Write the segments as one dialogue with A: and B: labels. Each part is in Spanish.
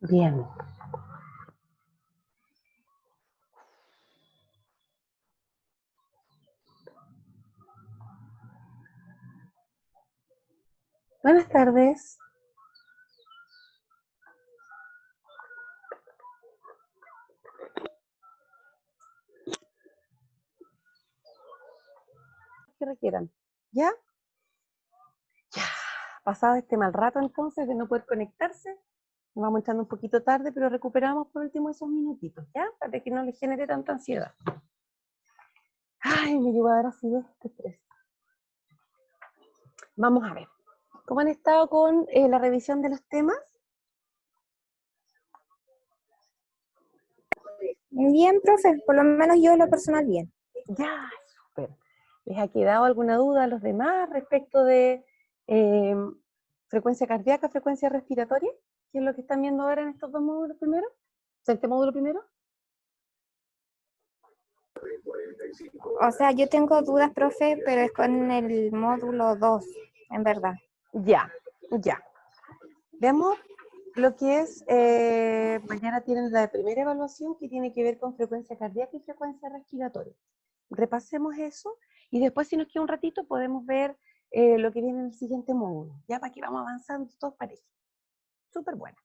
A: Bien. Buenas tardes. Que requieran. ¿Ya? Ya. Pasado este mal rato entonces de no poder conectarse, nos vamos echando un poquito tarde, pero recuperamos por último esos minutitos, ¿ya? Para que no les genere tanta ansiedad. Ay, me llegó a dar así de este estrés. Vamos a ver. ¿Cómo han estado con la revisión de los temas?
B: Bien, profe, por lo menos yo en lo personal bien.
A: Ya, súper. ¿Les ha quedado alguna duda a los demás respecto de frecuencia cardíaca, frecuencia respiratoria? ¿Qué es lo que están viendo ahora en estos dos módulos primero? ¿Este módulo primero?
B: O sea, yo tengo dudas, profe, pero es con el módulo 2, en verdad.
A: Ya, ya. Veamos lo que es, mañana tienen la primera evaluación que tiene que ver con frecuencia cardíaca y frecuencia respiratoria. Repasemos eso y después si nos queda un ratito podemos ver lo que viene en el siguiente módulo, ya para que vamos avanzando todos parejos. Súper buena.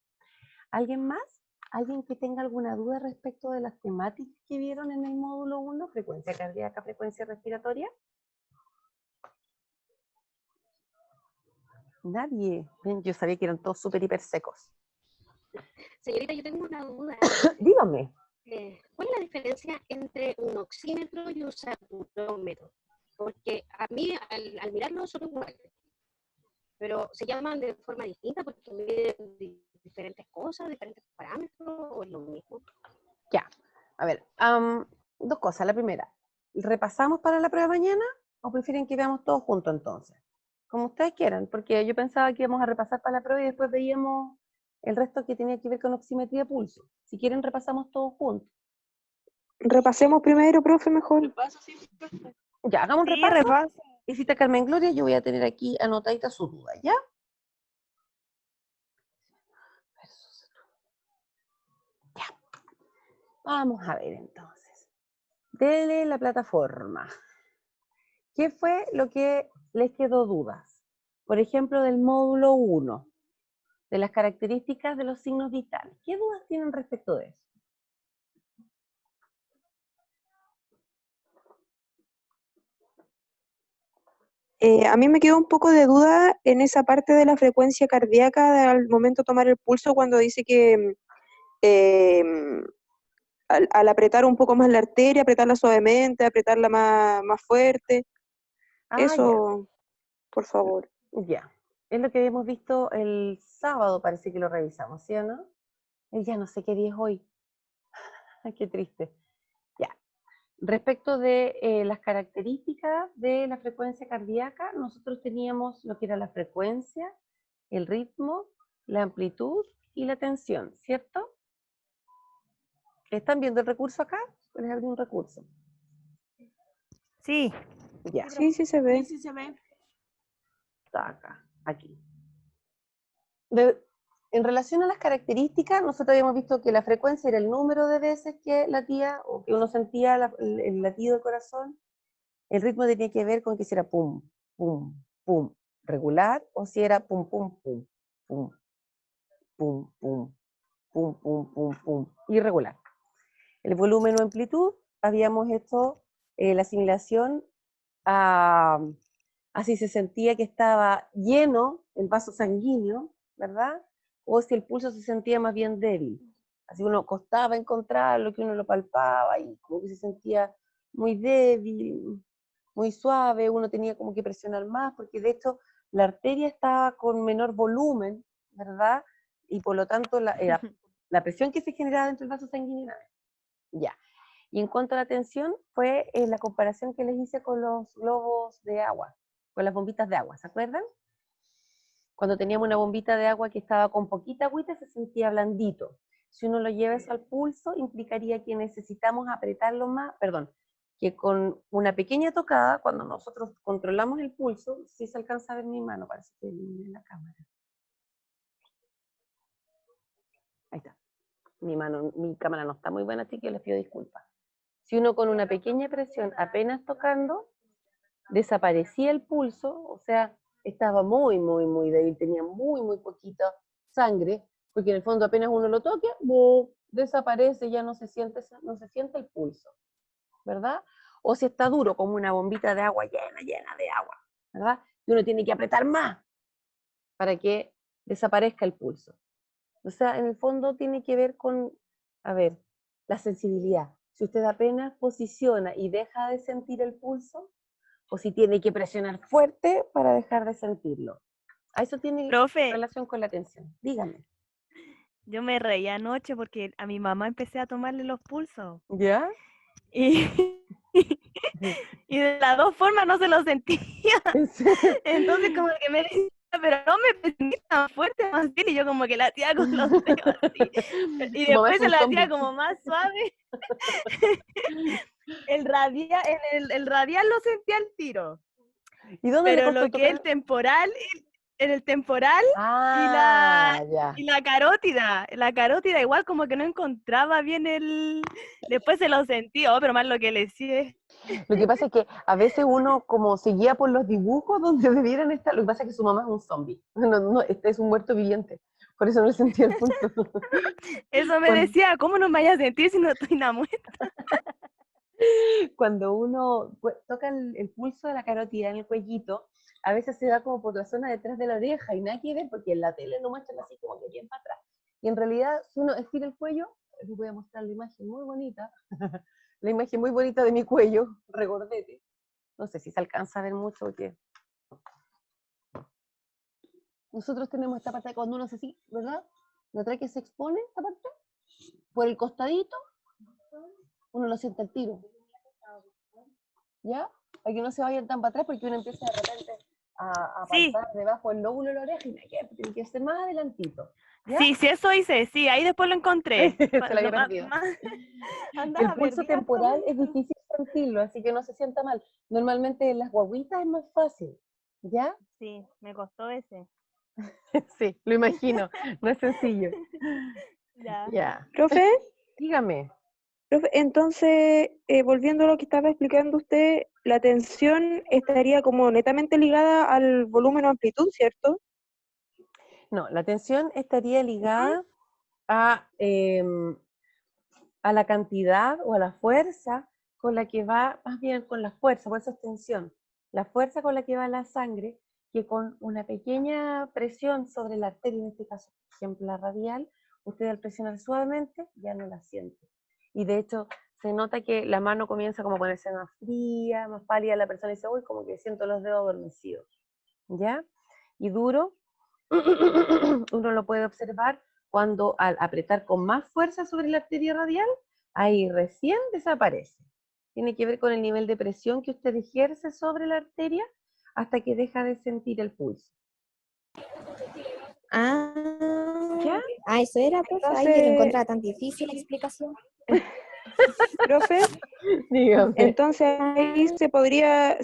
A: ¿Alguien más? ¿Alguien que tenga alguna duda respecto de las temáticas que vieron en el módulo 1? Frecuencia cardíaca, frecuencia respiratoria. Nadie. Yo sabía que eran todos súper hiper secos.
C: Señorita, yo tengo una duda.
A: Dígame.
C: ¿Cuál es la diferencia entre un oxímetro y un saturómetro? Porque a mí, al mirarlo, son iguales, pero se llaman de forma distinta porque miden diferentes cosas, diferentes parámetros, o es lo mismo.
A: Ya. A ver, dos cosas. La primera, ¿repasamos para la prueba mañana o prefieren que veamos todos juntos entonces? Como ustedes quieran, porque yo pensaba que íbamos a repasar para la prueba y después veíamos el resto que tenía que ver con oximetría de pulso. Si quieren, repasamos todos juntos.
D: Repasemos primero, profe, mejor.
C: Repaso, sí, profe.
A: Ya, hagamos un repaso. Y si está Carmen Gloria, yo voy a tener aquí anotadita su duda, ¿ya? Ya. Vamos a ver entonces. Dele la plataforma. ¿Qué fue lo que les quedó dudas? Por ejemplo, del módulo 1, de las características de los signos vitales. ¿Qué dudas tienen respecto de eso?
D: A mí me quedó un poco de duda en esa parte de la frecuencia cardíaca al momento de tomar el pulso cuando dice que al apretar un poco más la arteria, apretarla suavemente, apretarla más fuerte. Eso, por favor.
A: Ya. Es lo que habíamos visto el sábado, parece que lo revisamos, ¿sí o no? Ya no sé qué día es hoy. Ay, qué triste. Ya. Respecto de las características de la frecuencia cardíaca, nosotros teníamos lo que era la frecuencia, el ritmo, la amplitud y la tensión, ¿cierto? ¿Están viendo el recurso acá? Les abrí un recurso.
B: Sí.
A: Ya.
D: Sí, sí se ve.
C: Sí, se ve.
A: Está acá, aquí. En relación a las características, nosotros habíamos visto que la frecuencia era el número de veces que latía o que uno sentía el latido del corazón. El ritmo tenía que ver con que si era pum, pum, pum, regular, o si era pum, pum, pum, pum, pum, pum, pum, pum, pum, pum, irregular. El volumen o amplitud, habíamos hecho la asimilación a si se sentía que estaba lleno el vaso sanguíneo, ¿verdad? O si el pulso se sentía más bien débil. Así uno costaba encontrarlo, que uno lo palpaba y como que se sentía muy débil, muy suave, uno tenía como que presionar más, porque de hecho la arteria estaba con menor volumen, ¿verdad? Y por lo tanto la presión que se generaba dentro del vaso sanguíneo era ya. Y en cuanto a la tensión, fue la comparación que les hice con los globos de agua, con las bombitas de agua, ¿se acuerdan? Cuando teníamos una bombita de agua que estaba con poquita agüita, se sentía blandito. Si uno lo lleva eso al pulso, implicaría que necesitamos apretarlo más, perdón, que con una pequeña tocada, cuando nosotros controlamos el pulso, si se alcanza a ver mi mano, parece que en la cámara. Ahí está. mi cámara no está muy buena, así que les pido disculpas. Si uno con una pequeña presión, apenas tocando, desaparecía el pulso, o sea, estaba muy, muy, muy débil, tenía muy, muy poquita sangre, porque en el fondo apenas uno lo toque, desaparece, ya no se siente el pulso, ¿verdad? O si está duro, como una bombita de agua llena de agua, ¿verdad? Y uno tiene que apretar más para que desaparezca el pulso. O sea, en el fondo tiene que ver con, a ver, la sensibilidad. Si usted apenas posiciona y deja de sentir el pulso, o si tiene que presionar fuerte para dejar de sentirlo. A eso tiene
E: Profe,
A: relación con la tensión. Dígame.
E: yo me reí anoche porque a mi mamá empecé a tomarle los pulsos.
A: ¿Ya?
E: Y, y de las dos formas no se lo sentía.
A: ¿En serio?
E: Entonces como que me decía, pero no me presioné tan fuerte, más bien, y yo como que la hacía con los dedos así. Y
A: Tu mamá es
E: después se
A: un
E: la
A: zombie.
E: hacía como más suave. El radial lo sentía al tiro.
A: ¿Y dónde le
E: Pero
A: costó
E: lo que es
A: tocar?
E: en el temporal
A: Ah, ya.
E: y la carótida igual como que no encontraba bien después se lo sentí, pero más lo que le decía.
A: Lo que pasa es que a veces uno como se guía por los dibujos donde debieran estar. Lo que pasa es que su mamá es un zombie. No, este es un muerto viviente. Por eso no le sentía el pulso.
E: Eso me decía, ¿cómo no me vaya a sentir si no estoy nada muerta?
A: Cuando uno toca el pulso de la carótida en el cuellito, a veces se da como por la zona detrás de la oreja y nada que ver porque en la tele lo muestran así como que bien para atrás. Y en realidad, si uno estira el cuello, les voy a mostrar la imagen muy bonita, la imagen muy bonita de mi cuello, regordete. No sé si se alcanza a ver mucho porque nosotros tenemos esta parte cuando uno hace así, ¿verdad? La tráquea se expone, esta parte, por el costadito, uno lo siente al tiro. ¿Ya? Para que no se vayan tan para atrás porque uno empieza de repente a
E: Sí,
A: palpar debajo del lóbulo de la oreja y tiene que ser más adelantito. ¿Ya?
E: sí, eso hice, sí, ahí después lo encontré.
A: Se la había perdido. El
E: Andaba
A: pulso
E: perdida
A: temporal es difícil sentirlo, así que no se sienta mal. Normalmente en las guaguitas es más fácil. ¿Ya?
E: Sí, me costó ese.
A: Sí, lo imagino. No es sencillo.
E: Ya.
A: Ya.
D: Profe,
A: Dígame.
D: profe, entonces, volviendo a lo que estaba explicando usted, la tensión estaría como netamente ligada al volumen o amplitud, ¿cierto?
A: No, la tensión estaría ligada a, a la cantidad o a la fuerza con la que va, más bien con la fuerza, por eso es tensión, la fuerza con la que va la sangre, que con una pequeña presión sobre la arteria, en este caso, por ejemplo, la radial, usted al presionar suavemente ya no la siente. Y de hecho, se nota que la mano comienza como a ponerse más fría, más pálida, la persona dice, uy, como que siento los dedos adormecidos, ¿ya? Y duro, uno lo puede observar cuando al apretar con más fuerza sobre la arteria radial, ahí recién desaparece. Tiene que ver con el nivel de presión que usted ejerce sobre la arteria hasta que deja de sentir el pulso.
B: Ah,
A: ¿Ya?
B: eso era, profe. Ay, yo lo
D: Entonces,
B: encontraba tan difícil la explicación.
D: profe,
A: Dígame.
D: entonces ahí se podría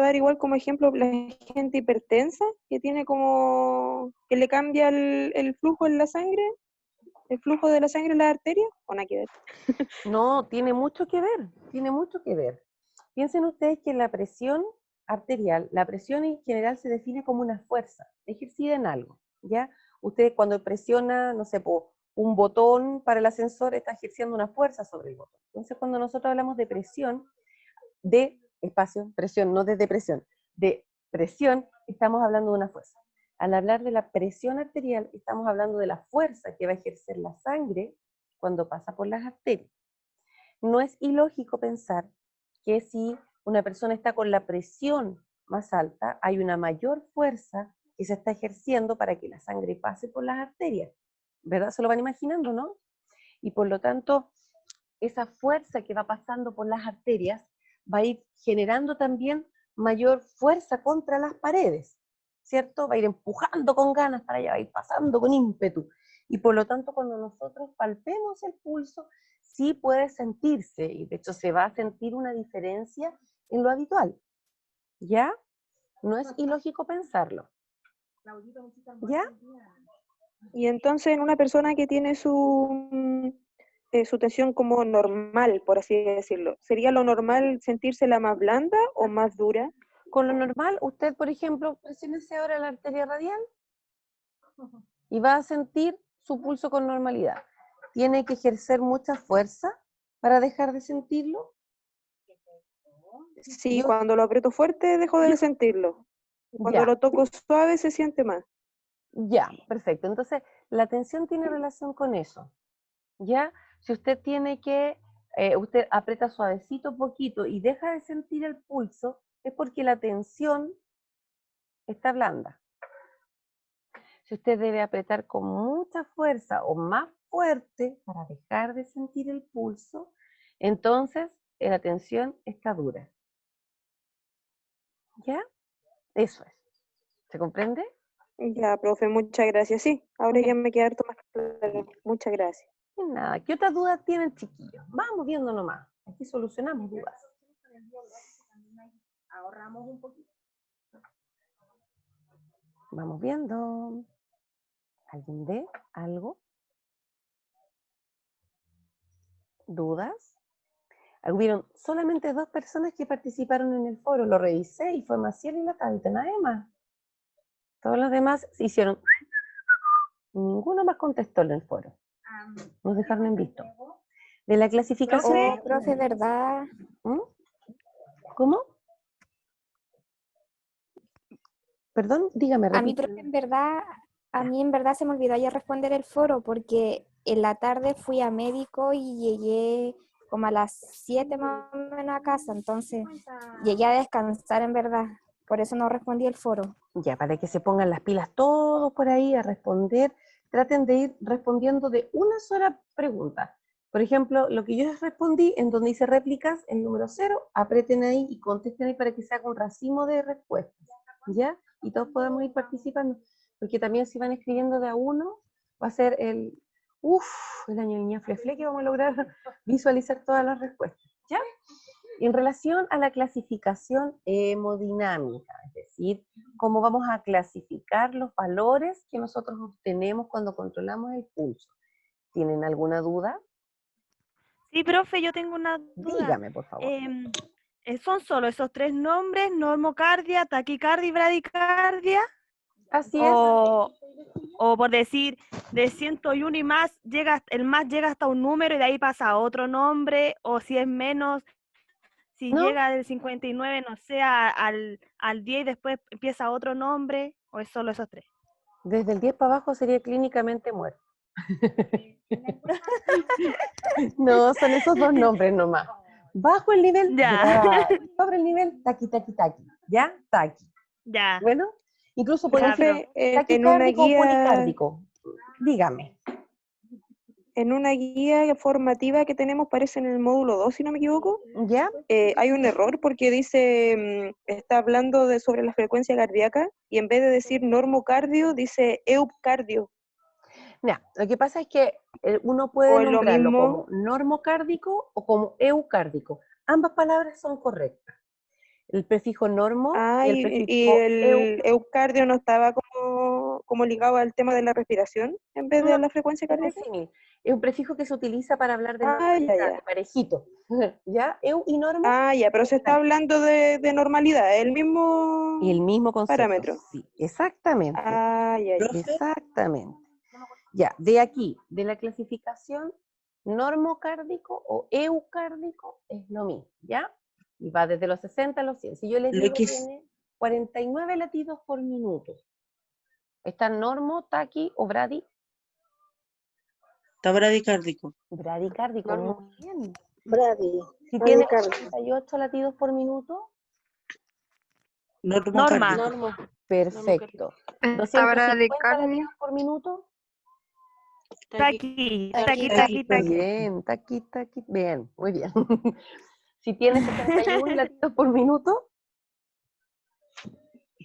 D: dar igual como ejemplo la gente hipertensa, que tiene como, que le cambia el flujo en la sangre, el flujo de la sangre en la arteria, o nada que ver.
A: No, tiene mucho que ver, tiene mucho que ver. Piensen ustedes que la presión arterial, la presión en general se define como una fuerza ejercida en algo, ¿ya? Usted cuando presiona, no sé, un botón para el ascensor está ejerciendo una fuerza sobre el botón. Entonces, cuando nosotros hablamos de presión, de espacio, presión, no de depresión, de presión, estamos hablando de una fuerza. Al hablar de la presión arterial, estamos hablando de la fuerza que va a ejercer la sangre cuando pasa por las arterias. No es ilógico pensar que si una persona está con la presión más alta, hay una mayor fuerza que se está ejerciendo para que la sangre pase por las arterias. ¿Verdad? Se lo van imaginando, ¿no? Y por lo tanto, esa fuerza que va pasando por las arterias va a ir generando también mayor fuerza contra las paredes, ¿cierto? Va a ir empujando con ganas para allá, va a ir pasando con ímpetu. Y por lo tanto, cuando nosotros palpemos el pulso, sí puede sentirse, y de hecho se va a sentir una diferencia en lo habitual, ¿ya? No es ilógico pensarlo, ¿ya?
D: Y entonces en una persona que tiene su tensión como normal, por así decirlo, ¿sería lo normal sentírsela más blanda o más dura?
A: Con lo normal, usted, por ejemplo, presiónese ahora la arteria radial y va a sentir su pulso con normalidad. Tiene que ejercer mucha fuerza para dejar de sentirlo.
D: Sí,
A: Yo-
D: cuando lo aprieto fuerte dejo de
A: yo-
D: sentirlo. Cuando
A: Ya,
D: lo toco suave se siente más.
A: ya, perfecto. Entonces, la tensión tiene relación con eso. ¿Ya? Si usted tiene que, usted aprieta suavecito poquito y deja de sentir el pulso, es porque la tensión está blanda. Si usted debe apretar con mucha fuerza o más fuerte para dejar de sentir el pulso, entonces la tensión está dura. ¿Ya? Eso es. ¿Se comprende?
D: Ya, profe, muchas gracias. Sí, ahora ya me queda harto más claro. Muchas gracias.
A: Y nada, ¿qué otras dudas tienen, chiquillos? Vamos viendo nomás. Aquí solucionamos dudas. Ahorramos un poquito. Vamos viendo. ¿Alguien ve algo? ¿Dudas? Hubieron solamente 2 personas que participaron en el foro. Lo revisé y fue Maciel y la Tabita, nada más. Todos los demás se hicieron. Ninguno más contestó en el foro. Nos dejaron en visto. De la clasificación.
B: Profe, ¿verdad?
A: ¿Mm? ¿Cómo? Perdón, dígame,
B: A mí,
A: repite.
B: profe, a mí en verdad se me olvidó ayer responder el foro porque en la tarde fui a médico y llegué como a las 7 más o menos a casa, entonces llegué a descansar en verdad, por eso no respondí el foro.
A: Ya, para que se pongan las pilas todos por ahí a responder, traten de ir respondiendo de una sola pregunta. Por ejemplo, lo que yo les respondí, en donde hice réplicas, el número 0, aprieten ahí y contesten ahí para que se haga un racimo de respuestas, ¿ya? Y todos podamos ir participando, porque también si van escribiendo de a uno, va a ser el año niña flefle que vamos a lograr visualizar todas las respuestas, ¿ya? En relación a la clasificación hemodinámica, es decir, cómo vamos a clasificar los valores que nosotros obtenemos cuando controlamos el pulso. ¿Tienen alguna duda?
E: Sí, profe, yo tengo una duda.
A: Dígame, por favor.
E: ¿Son solo esos 3 nombres, normocardia, taquicardia y bradicardia?
A: Así es.
E: O por decir, de 101 y más, el más llega hasta un número y de ahí pasa a otro nombre, o si es menos, si
A: ¿No?
E: llega del 59, no sé, al 10 y después empieza otro nombre, o es solo esos 3.
A: Desde el 10 para abajo sería clínicamente muerto. No, son esos 2 nombres nomás. Bajo el nivel,
E: Ya.
A: sobre el nivel, taqui, taqui, taqui. ¿Ya? Taqui.
E: Ya.
A: Bueno, incluso puede ser
D: Profe, en una
A: taquicárdico o
D: guía,
A: policárdico. Dígame.
D: en una guía formativa que tenemos, parece en el módulo 2, si no me equivoco,
A: ¿Ya?
D: hay un error porque dice, está hablando sobre la frecuencia cardíaca y en vez de decir normocardio, dice eupcardio.
A: Ya, lo que pasa es que uno puede
D: O es lo
A: nombrarlo
D: mismo.
A: como normocárdico o como eucárdico. Ambas palabras son correctas. El prefijo normo y el
D: Y
A: prefijo
D: el eucardio no estaba como ligado al tema de la respiración en vez de
A: no,
D: la frecuencia
A: es un
D: cardíaca.
A: símil. Es un prefijo que se utiliza para hablar de
D: Ya,
A: normalidad,
D: ya.
A: de parejito. ¿Ya? Eu y normo.
D: Ya, pero se está hablando de normalidad, el mismo
A: Y el mismo concepto.
D: parámetro.
A: Sí, exactamente.
D: Ya.
A: Exactamente. Ya, de aquí, de la clasificación normocárdico o eucárdico, es lo mismo, ¿ya? Y va desde los 60 a los 100. Si yo les digo que tiene 49 latidos por minuto, ¿está normo, taqui o bradi?
F: Está bradicárdico.
A: Bradicárdico, muy bien.
G: Brady.
A: Si tiene
G: Bradicardio.
A: 48 latidos por minuto,
E: Norma.
G: Normo.
A: perfecto.
B: ¿Está
A: 250
B: bradicardia?
A: latidos por minuto,
E: Taqui.
A: bien, taqui, taqui, bien, muy bien. Si tiene 61 latidos por minuto,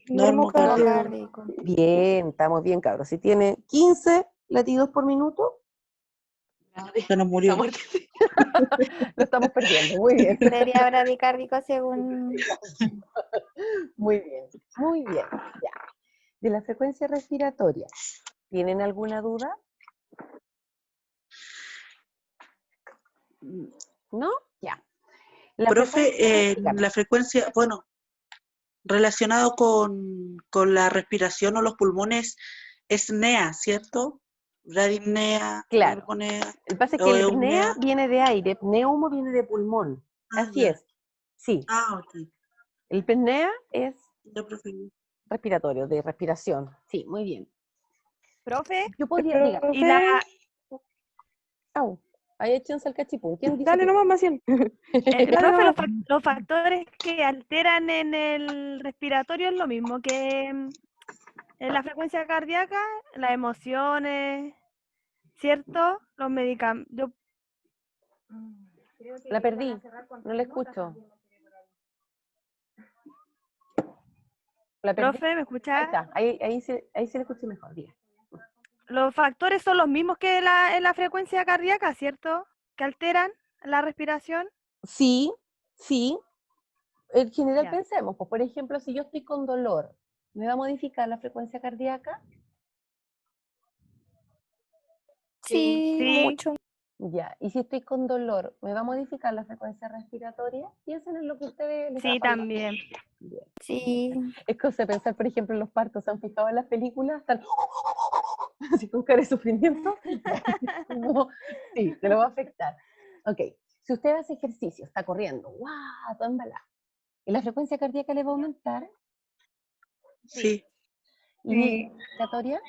F: Normocardio.
B: Cardíaco.
A: bien, estamos bien, cabros. Si tiene 15 latidos por minuto,
F: Se nos murió.
A: lo estamos perdiendo. Muy bien,
B: Sería bradicárdico según...
A: muy bien, muy bien. Ya. De la frecuencia respiratoria, ¿Tienen alguna duda? ¿No? Ya. La frecuencia,
F: Profe,
A: dígame.
F: la frecuencia, bueno, relacionado con la respiración o los pulmones, es NEA, ¿cierto? Bradipnea,
A: Claro.
F: hiperponea,
A: Lo que pasa es
F: o
A: que el apnea
F: eumnea.
A: viene de aire, pneumo viene de pulmón.
F: Ah,
A: Así
F: ya.
A: es. Sí.
F: Ok.
A: El apnea es
F: Ya, profe.
A: respiratorio, de respiración. Sí, muy bien.
E: Profe,
A: Yo podría, diga,
E: y la,
D: Profe,
A: au, ahí échense el cachipún. ¿Quién dice
D: dale
A: que
D: nomás, Maciel. Dale
E: profe,
D: nomás.
E: los factores que alteran en el respiratorio es lo mismo que en la frecuencia cardíaca, las emociones, ¿cierto? Los medicamentos.
A: la perdí? No la escucho. La perdí.
E: Profe, ¿me
A: Ahí
E: escucha?
A: está, ahí se le escuché mejor. Diga.
E: Los factores son los mismos que en la frecuencia cardíaca, ¿cierto? Que alteran la respiración.
A: Sí, sí. En general
E: Ya.
A: pensemos, pues, por ejemplo, si yo estoy con dolor, ¿me va a modificar la frecuencia cardíaca?
B: Sí,
E: Sí,
B: mucho.
A: Ya. Y si estoy con dolor, ¿me va a modificar la frecuencia respiratoria? Piensen en lo que a ustedes les va
E: sí,
A: pasando.
E: también.
A: Bien.
B: Sí.
A: Es cosa de pensar, por ejemplo, en los partos. ¿Se han fijado en las películas? Están así con cara de sufrimiento. Como, sí, te lo va a afectar. Ok. Si usted hace ejercicio, está corriendo, ¡guau! Todo embalado. ¿Y la frecuencia cardíaca le va a aumentar?
F: Sí,
A: ¿Y la respiratoria?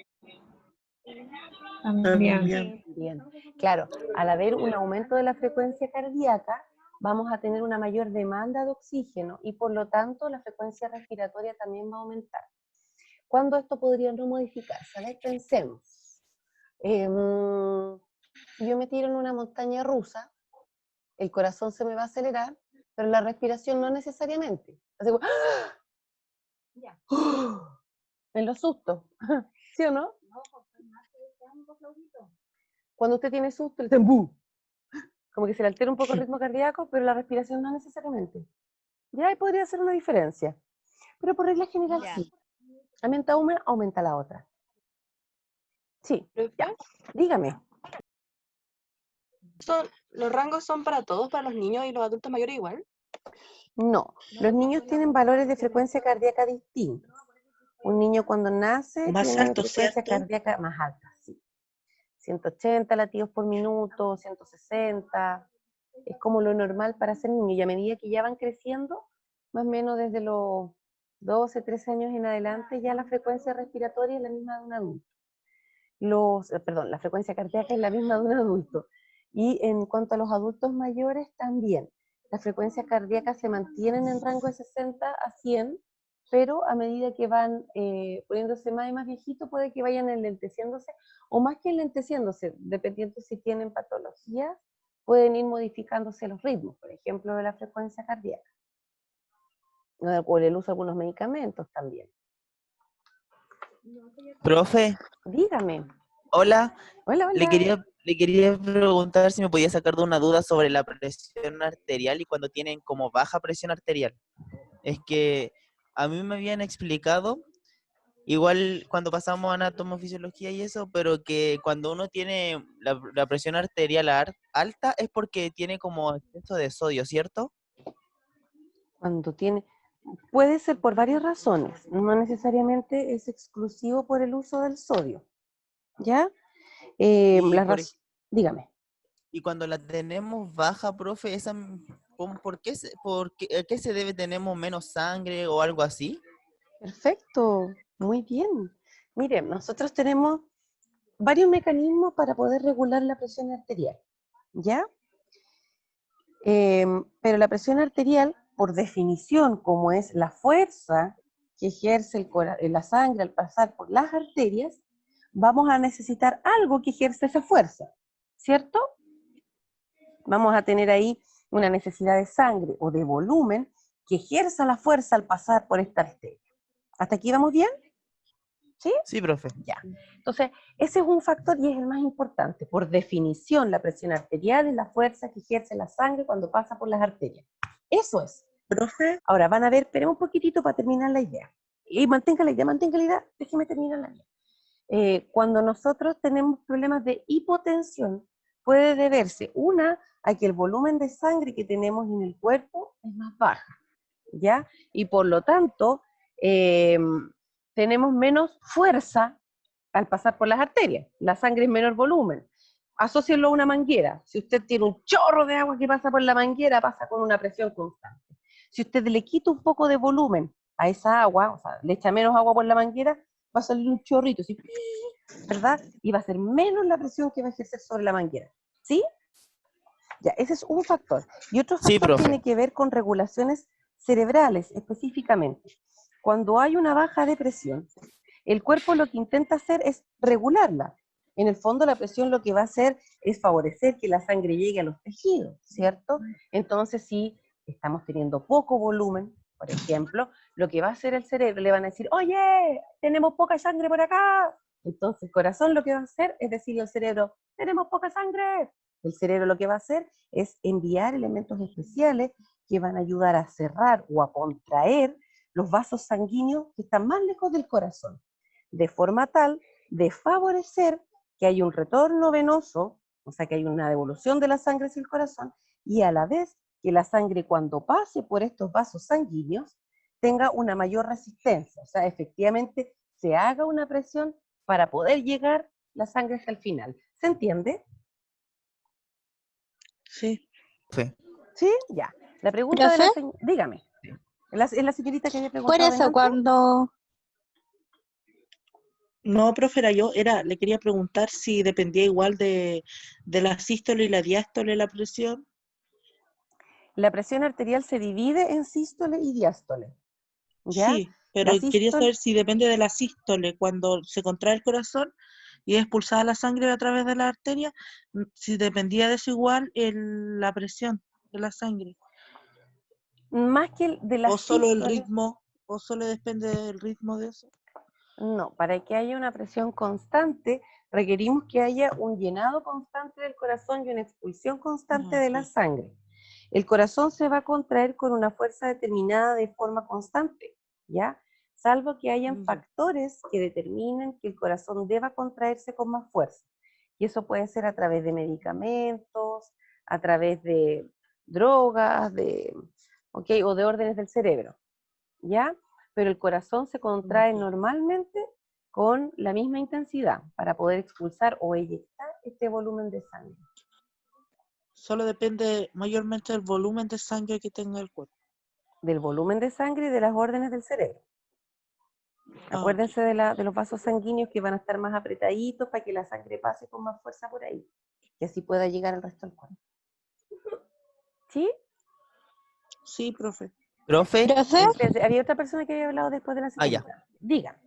D: También.
E: Sí.
A: Bien. Claro, al haber un aumento de la frecuencia cardíaca, vamos a tener una mayor demanda de oxígeno y por lo tanto la frecuencia respiratoria también va a aumentar. ¿Cuándo esto podría no modificarse? A ver, pensemos. Si yo me tiro en una montaña rusa, el corazón se me va a acelerar, pero la respiración no necesariamente. Así como, me lo asusto, ¿sí o no? Cuando usted tiene susto, le dicen ¡bu! Como que se le altera un poco el ritmo cardíaco, pero la respiración no necesariamente. Ya ahí podría ser una diferencia. Pero por regla general
E: Ya.
A: sí. Aumenta una, aumenta la otra. Sí, ya.
D: Profe,
A: Dígame.
D: ¿los rangos son para todos, para los niños y los adultos mayores igual?
A: No, los niños tienen valores de frecuencia cardíaca distintos. Un niño cuando nace
F: más
A: tiene
F: alto,
A: frecuencia
F: ¿cierto?
A: cardíaca más alta, sí. 180 latidos por minuto, 160. Es como lo normal para ser niño. Y a medida que ya van creciendo, más o menos desde los 12, 13 años en adelante, ya la frecuencia respiratoria es la misma de un adulto. La frecuencia cardíaca es la misma de un adulto. Y en cuanto a los adultos mayores, también. Las frecuencias cardíacas se mantienen en rango de 60 a 100, pero a medida que van poniéndose más y más viejitos, puede que vayan enlenteciéndose, o más que enlenteciéndose, dependiendo si tienen patologías, pueden ir modificándose los ritmos, por ejemplo, de la frecuencia cardíaca, o el uso de algunos medicamentos también.
G: Profe,
A: Dígame.
G: hola.
A: Hola,
G: Le
A: hola.
G: quería preguntar si me podía sacar de una duda sobre la presión arterial y cuando tienen como baja presión arterial. Es que a mí me habían explicado, igual cuando pasamos a anatomofisiología y eso, pero que cuando uno tiene la presión arterial alta es porque tiene como exceso de sodio, ¿cierto?
A: Cuando tiene, puede ser por varias razones, no necesariamente es exclusivo por el uso del sodio, ¿ya?
G: Y,
A: Dígame.
G: y cuando la tenemos baja, profe, ¿por qué a qué se debe? ¿Tenemos menos sangre o algo así?
A: Perfecto, muy bien. Mire, nosotros tenemos varios mecanismos para poder regular la presión arterial, ¿ya? Pero la presión arterial, por definición, como es la fuerza que ejerce la sangre al pasar por las arterias, vamos a necesitar algo que ejerce esa fuerza, ¿cierto? Vamos a tener ahí una necesidad de sangre o de volumen que ejerza la fuerza al pasar por esta arteria. ¿Hasta aquí vamos bien? ¿Sí?
G: Sí, profe.
A: Ya. Entonces, ese es un factor y es el más importante. Por definición, la presión arterial es la fuerza que ejerce la sangre cuando pasa por las arterias. Eso es.
F: Profe,
A: Ahora, van a ver, esperemos un poquitito para terminar la idea. Y mantenga la idea, déjeme terminar la idea. Cuando nosotros tenemos problemas de hipotensión, puede deberse, una, a que el volumen de sangre que tenemos en el cuerpo es más baja, ¿ya? Y por lo tanto, tenemos menos fuerza al pasar por las arterias. La sangre es menor volumen. Asócienlo a una manguera. Si usted tiene un chorro de agua que pasa por la manguera, pasa con una presión constante. Si usted le quita un poco de volumen a esa agua, o sea, le echa menos agua por la manguera, va a salir un chorrito, así, ¿verdad? Y va a ser menos la presión que va a ejercer sobre la manguera. ¿Sí? Ya, ese es un factor. Y otro
G: Sí,
A: factor
G: profe.
A: tiene que ver con regulaciones cerebrales, específicamente. Cuando hay una baja de presión, el cuerpo lo que intenta hacer es regularla. En el fondo, la presión lo que va a hacer es favorecer que la sangre llegue a los tejidos, ¿cierto? Entonces, si estamos teniendo poco volumen, por ejemplo, lo que va a hacer el cerebro, le van a decir, oye, tenemos poca sangre por acá. Entonces, el corazón lo que va a hacer es decirle al cerebro, tenemos poca sangre. El cerebro lo que va a hacer es enviar elementos especiales que van a ayudar a cerrar o a contraer los vasos sanguíneos que están más lejos del corazón, de forma tal de favorecer que haya un retorno venoso, o sea, que hay una devolución de la sangre hacia el corazón, y a la vez que la sangre cuando pase por estos vasos sanguíneos tenga una mayor resistencia, o sea, efectivamente se haga una presión para poder llegar la sangre hasta el final. ¿Se entiende?
F: Sí.
G: Sí.
A: ¿Sí? Ya. La pregunta de
H: Profe,
A: la señora, dígame, ¿es la señorita que había
H: por
A: preguntado
H: eso
A: delante?
H: cuando...
F: No, profe, le quería preguntar si dependía igual de la sístole y la diástole la presión.
A: La presión arterial se divide en sístole y diástole, ¿ya?
F: Sí, pero
A: La
F: quería
A: sístole,
F: saber si depende de la sístole, cuando se contrae el corazón y es expulsada la sangre a través de la arteria, si dependía de eso igual la presión de la sangre,
A: más que de la
F: o solo el
A: sístole,
F: ritmo, o solo depende del ritmo de eso.
A: no, para que haya una presión constante, requerimos que haya un llenado constante del corazón y una expulsión constante
F: Ah,
A: de la
F: ok.
A: sangre. El corazón se va a contraer con una fuerza determinada de forma constante, ¿ya? Salvo que hayan
F: Ya.
A: factores que determinen que el corazón deba contraerse con más fuerza. Y eso puede ser a través de medicamentos, a través de drogas, ¿okay? O de órdenes del cerebro, ¿ya? Pero el corazón se contrae
F: Ok.
A: normalmente con la misma intensidad para poder expulsar o eyectar este volumen de sangre.
F: Solo depende mayormente del volumen de sangre que tenga el cuerpo.
A: Del volumen de sangre y de las órdenes del cerebro.
F: Ah, ok.
A: Acuérdense de los vasos sanguíneos que van a estar más apretaditos para que la sangre pase con más fuerza por ahí, que así pueda llegar al resto del cuerpo. ¿Sí?
F: Sí, profe.
G: Profe,
H: Profe,
A: Espérate, había otra persona que había hablado después de la
G: Ah, ya.
A: señorita. Diga.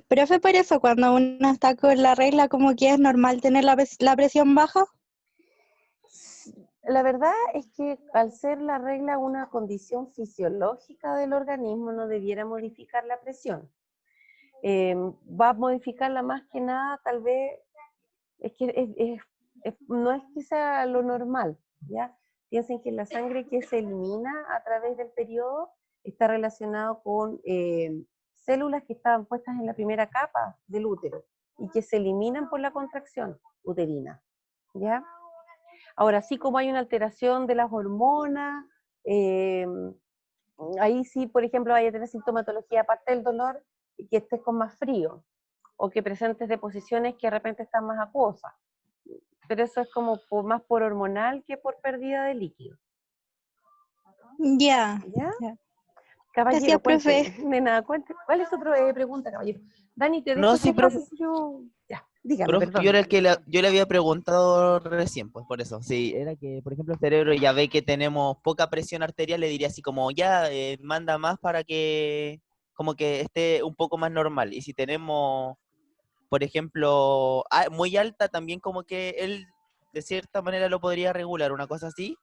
H: profe, por eso cuando uno está con la regla, como que es normal tener la presión baja.
A: La verdad es que al ser la regla una condición fisiológica del organismo, no debiera modificar la presión. Va a modificarla más que nada, tal vez, es que no es que sea lo normal, ¿ya? Piensen que la sangre que se elimina a través del periodo está relacionado con células que estaban puestas en la primera capa del útero y que se eliminan por la contracción uterina, ¿ya? Ahora, sí, como hay una alteración de las hormonas, ahí sí, por ejemplo, vaya a tener sintomatología aparte del dolor y que estés con más frío o que presentes deposiciones que de repente están más acuosas. Pero eso es como más por hormonal que por pérdida de líquido.
H: Ya.
A: ¿Ya?
H: Ya.
A: Caballero,
H: Gracias, profe.
A: cuénteme, nada, cuénteme. ¿Cuál es su pregunta, caballero? Dani, te dejo
G: no, sí,
A: checar,
G: profe.
A: yo... Ya, dígame,
G: Profe,
A: perdón.
G: yo era el que yo le había preguntado recién, pues por eso. Sí, era que, por ejemplo, el cerebro ya ve que tenemos poca presión arterial, le diría así como, ya, manda más para que como que esté un poco más normal. Y si tenemos, por ejemplo, muy alta, también como que él de cierta manera lo podría regular, una cosa así.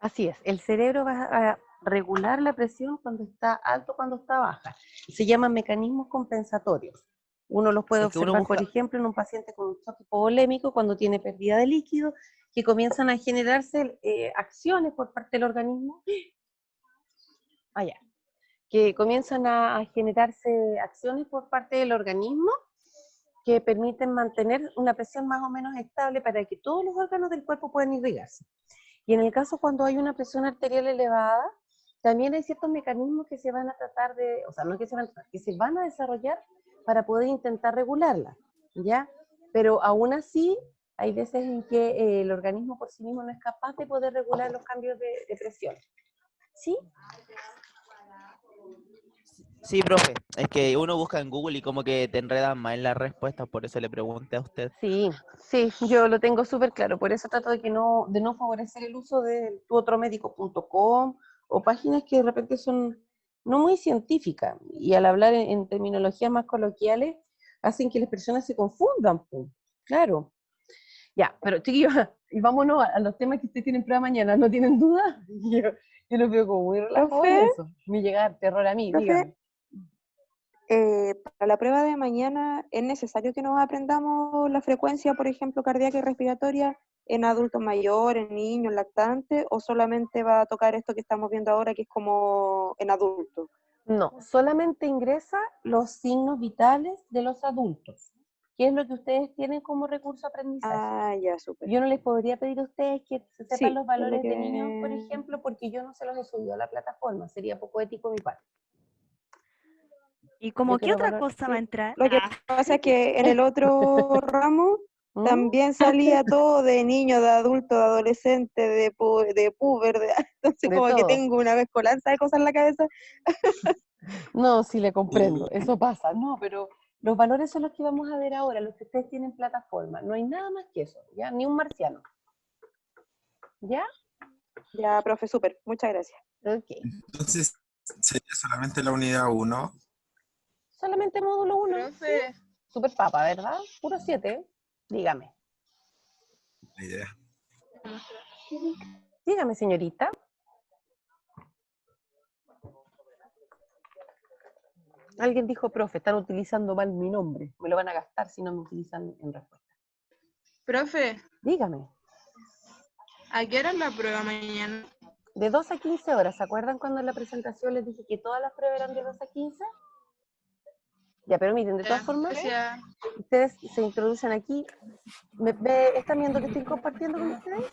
A: Así es, el cerebro va a regular la presión cuando está alto, cuando está baja. Se llaman mecanismos compensatorios. Uno los puede
G: Es que uno
A: observar, por
G: busca,
A: ejemplo, en un paciente con un choque hipovolémico, cuando tiene pérdida de líquido, que comienzan a generarse acciones por parte del organismo. Que comienzan a generarse acciones por parte del organismo que permiten mantener una presión más o menos estable para que todos los órganos del cuerpo puedan irrigarse. Y en el caso cuando hay una presión arterial elevada, también hay ciertos mecanismos que se van a tratar de, o sea, no que se van a tratar, que se van a desarrollar para poder intentar regularla, ¿ya? Pero aún así, hay veces en que el organismo por sí mismo no es capaz de poder regular los cambios de presión. ¿Sí?
G: Sí, profe, es que uno busca en Google y como que te enredan más en las respuestas, por eso le pregunté a usted.
A: Sí, sí, yo lo tengo súper claro, por eso trato de no favorecer el uso de tuotromédico.com o páginas que de repente son no muy científicas y al hablar en terminologías más coloquiales hacen que las personas se confundan, pues. Claro. Ya, pero chiquillos, y vámonos a los temas que ustedes tienen prueba mañana, ¿no tienen duda? Yo los veo como muy relajados en
D: Profe,
A: eso. Me llega terror a mí,
D: profe,
A: dígame.
D: para la prueba de mañana, ¿es necesario que nos aprendamos la frecuencia, por ejemplo, cardíaca y respiratoria en adultos mayores, en niños, lactantes, o solamente va a tocar esto que estamos viendo ahora, que es como en adultos?
A: No, solamente ingresa los signos vitales de los adultos, que es lo que ustedes tienen como recurso de aprendizaje.
D: Ah, ya, súper.
A: Yo no les podría pedir a ustedes que se sepan
D: Sí,
A: los
D: es lo
A: valores de niños, por
D: que...
A: ejemplo, porque yo no se los he subido a la plataforma, sería poco ético de mi parte.
E: ¿Y
A: Yo
E: como qué
A: quiero
E: otra
A: valor,
E: cosa va a
A: sí.
E: entrar?
D: Lo que pasa es que en el otro ramo
A: ¿Mm?
D: también salía todo de niño, de adulto, de adolescente, de puber, entonces
A: De
D: como que
A: todo.
D: tengo una mezcolanza de cosas en la cabeza.
A: No, sí le comprendo, eso pasa, no, pero los valores son los que vamos a ver ahora, los que ustedes tienen en plataforma, no hay nada más que eso, ¿ya? Ni un marciano, ¿ya?
D: Ya, profe, súper, muchas gracias.
A: Ok.
I: Entonces, sería solamente la unidad 1.
A: Solamente módulo 1,
J: Profe,
A: super papa, ¿verdad? Puro 7, dígame.
I: La idea.
A: Dígame, señorita. Alguien dijo, profe, están utilizando mal mi nombre, me lo van a gastar si no me utilizan en respuesta.
J: profe,
A: Dígame.
J: ¿a qué hora es la prueba mañana?
A: De 2 a 15 horas, ¿se acuerdan cuando en la presentación les dije que todas las pruebas eran de 2 a 15? Ya, pero miren, de todas
J: Ya,
A: formas,
J: gracias.
A: ustedes se introducen aquí. ¿Me están viendo que estoy compartiendo con ustedes?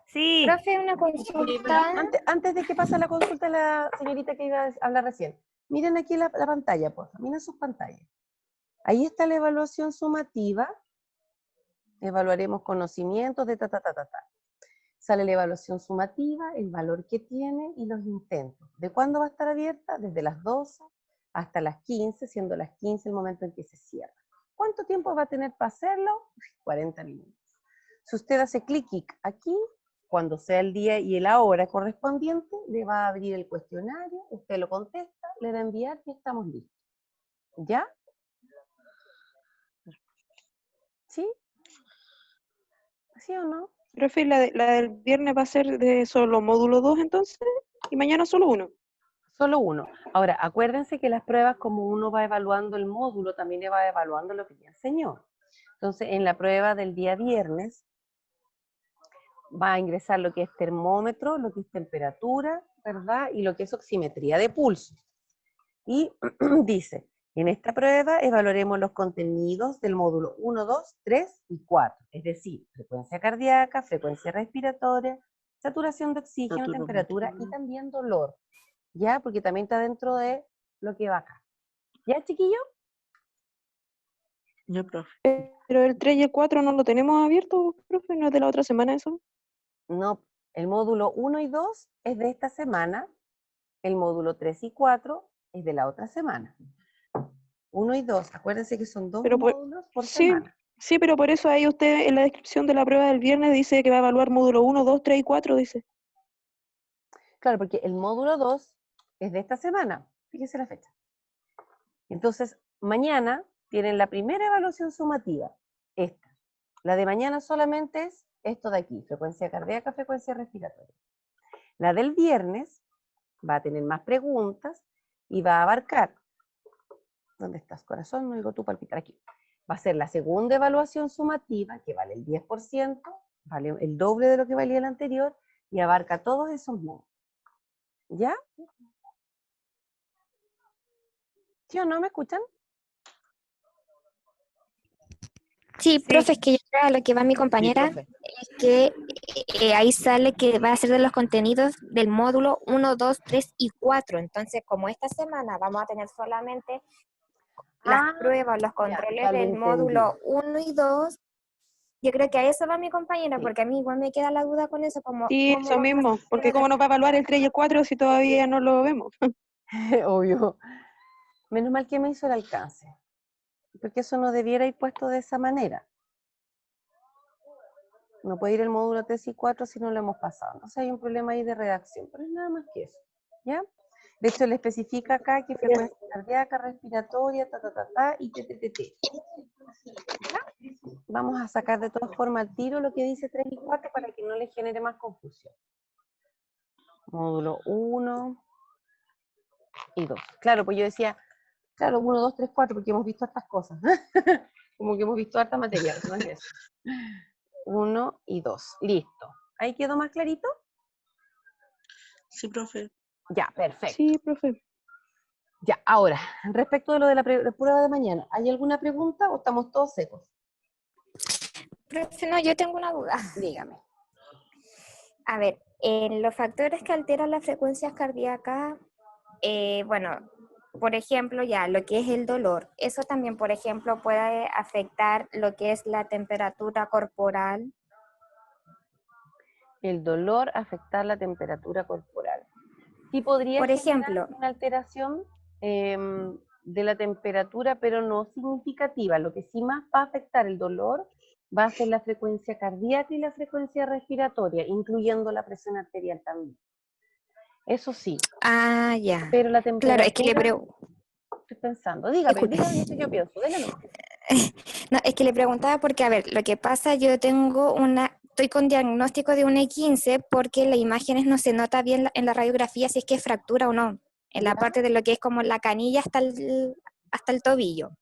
E: Sí,
B: Profe, una consulta.
A: Antes de que pase la consulta la señorita que iba a hablar recién, miren aquí la pantalla, por favor, miren sus pantallas. Ahí está la evaluación sumativa. Evaluaremos conocimientos de ta. Sale la evaluación sumativa, el valor que tiene y los intentos. ¿De cuándo va a estar abierta? Desde las 12 hasta las 15, siendo las 15 el momento en que se cierra. ¿Cuánto tiempo va a tener para hacerlo? 40 minutos. Si usted hace clic aquí, cuando sea el día y la hora correspondiente, le va a abrir el cuestionario, usted lo contesta, le va a enviar y estamos listos. ¿Ya? ¿Sí? ¿Sí o no?
D: Profe, la del viernes va a ser de solo módulo 2 entonces, y mañana solo 1.
A: Solo uno. Ahora, acuérdense que las pruebas, como uno va evaluando el módulo, también le va evaluando lo que ya enseñó. Entonces, en la prueba del día viernes, va a ingresar lo que es termómetro, lo que es temperatura, ¿verdad? Y lo que es oximetría de pulso. Y dice, en esta prueba evaluaremos los contenidos del módulo 1, 2, 3 y 4, es decir, frecuencia cardíaca, frecuencia respiratoria, saturación de oxígeno, temperatura y también dolor, ¿ya? Porque también está dentro de lo que va acá. ¿Ya, chiquillo?
F: Ya, profe.
D: Pero el 3 y el 4 no lo tenemos abierto, profe, ¿no es de la otra semana eso?
A: No, el módulo 1 y 2 es de esta semana, el módulo 3 y 4 es de la otra semana. 1 y 2, acuérdense que son 2
D: Pero
A: módulos por
D: sí,
A: semana.
D: sí, pero por eso ahí usted en la descripción de la prueba del viernes dice que va a evaluar módulo 1, 2, 3 y 4, dice.
A: Claro, porque el módulo 2 es de esta semana, fíjese la fecha. Entonces, mañana tienen la primera evaluación sumativa, esta. La de mañana solamente es esto de aquí, frecuencia cardíaca, frecuencia respiratoria. La del viernes va a tener más preguntas y va a abarcar, ¿dónde estás, corazón? No digo tú palpitar aquí. Va a ser la segunda evaluación sumativa, que vale el 10%, vale el doble de lo que valía el anterior, y abarca todos esos módulos. ¿Ya? ¿Sí o no? ¿Me escuchan?
B: Sí, profe, es que yo creo a lo que va mi
G: Sí,
B: compañera
G: profe.
B: es que ahí sale que va a ser de los contenidos del módulo 1, 2, 3 y 4. Entonces, como esta semana vamos a tener solamente las
A: Ah,
B: pruebas, los
A: ya,
B: controles
A: ya lo
B: del
A: entendí.
B: módulo 1 y 2, yo creo que a eso va mi compañera,
A: Sí.
B: porque a mí igual me queda la duda con eso, como
D: Sí,
B: cómo
D: eso
B: vamos a
D: mismo,
B: hacer
D: porque
B: la
D: cómo nos va a evaluar el 3 y el 4 si todavía no lo vemos.
A: Obvio. Menos mal que me hizo el alcance, porque eso no debiera ir puesto de esa manera. No puede ir el módulo 3 y 4 si no lo hemos pasado. Entonces hay un problema ahí de redacción, pero es nada más que eso, ¿ya? De hecho, le especifica acá que frecuencia cardíaca, respiratoria, y t. ¿Ya? Vamos a sacar de todas formas al tiro lo que dice 3 y 4 para que no le genere más confusión. Módulo 1 y 2. Claro, pues yo decía, claro, 1, 2, 3, 4, porque hemos visto estas cosas. Como que hemos visto harta materia, no es eso. 1 y 2. Listo. ¿Ahí quedó más clarito?
F: Sí, profe.
A: Ya, perfecto.
D: Sí, profe.
A: Ya, ahora, respecto de lo de la prueba de mañana, ¿hay alguna pregunta o estamos todos secos?
B: Profe, no, yo tengo una duda.
A: Dígame.
B: A ver, en los factores que alteran las frecuencias cardíacas, bueno, por ejemplo, ya lo que es el dolor, eso también, por ejemplo, puede afectar lo que es la temperatura corporal.
A: El dolor afectar la temperatura corporal. Sí podría
B: Por
A: generar
B: ejemplo,
A: una alteración de la temperatura, pero no significativa. Lo que sí más va a afectar el dolor va a ser la frecuencia cardíaca y la frecuencia respiratoria, incluyendo la presión arterial también. Eso sí,
B: ya.
A: pero la
B: Claro, es que le
A: temperatura, estoy pensando, dígame
B: disculpe.
A: lo que yo pienso, dele nomás.
B: No, es que le preguntaba porque, a ver, lo que pasa, estoy con diagnóstico de un E15 porque las imágenes no se nota bien en la radiografía si es que es fractura o no, en la
A: ¿Ya?
B: parte de lo que es como la canilla hasta el tobillo.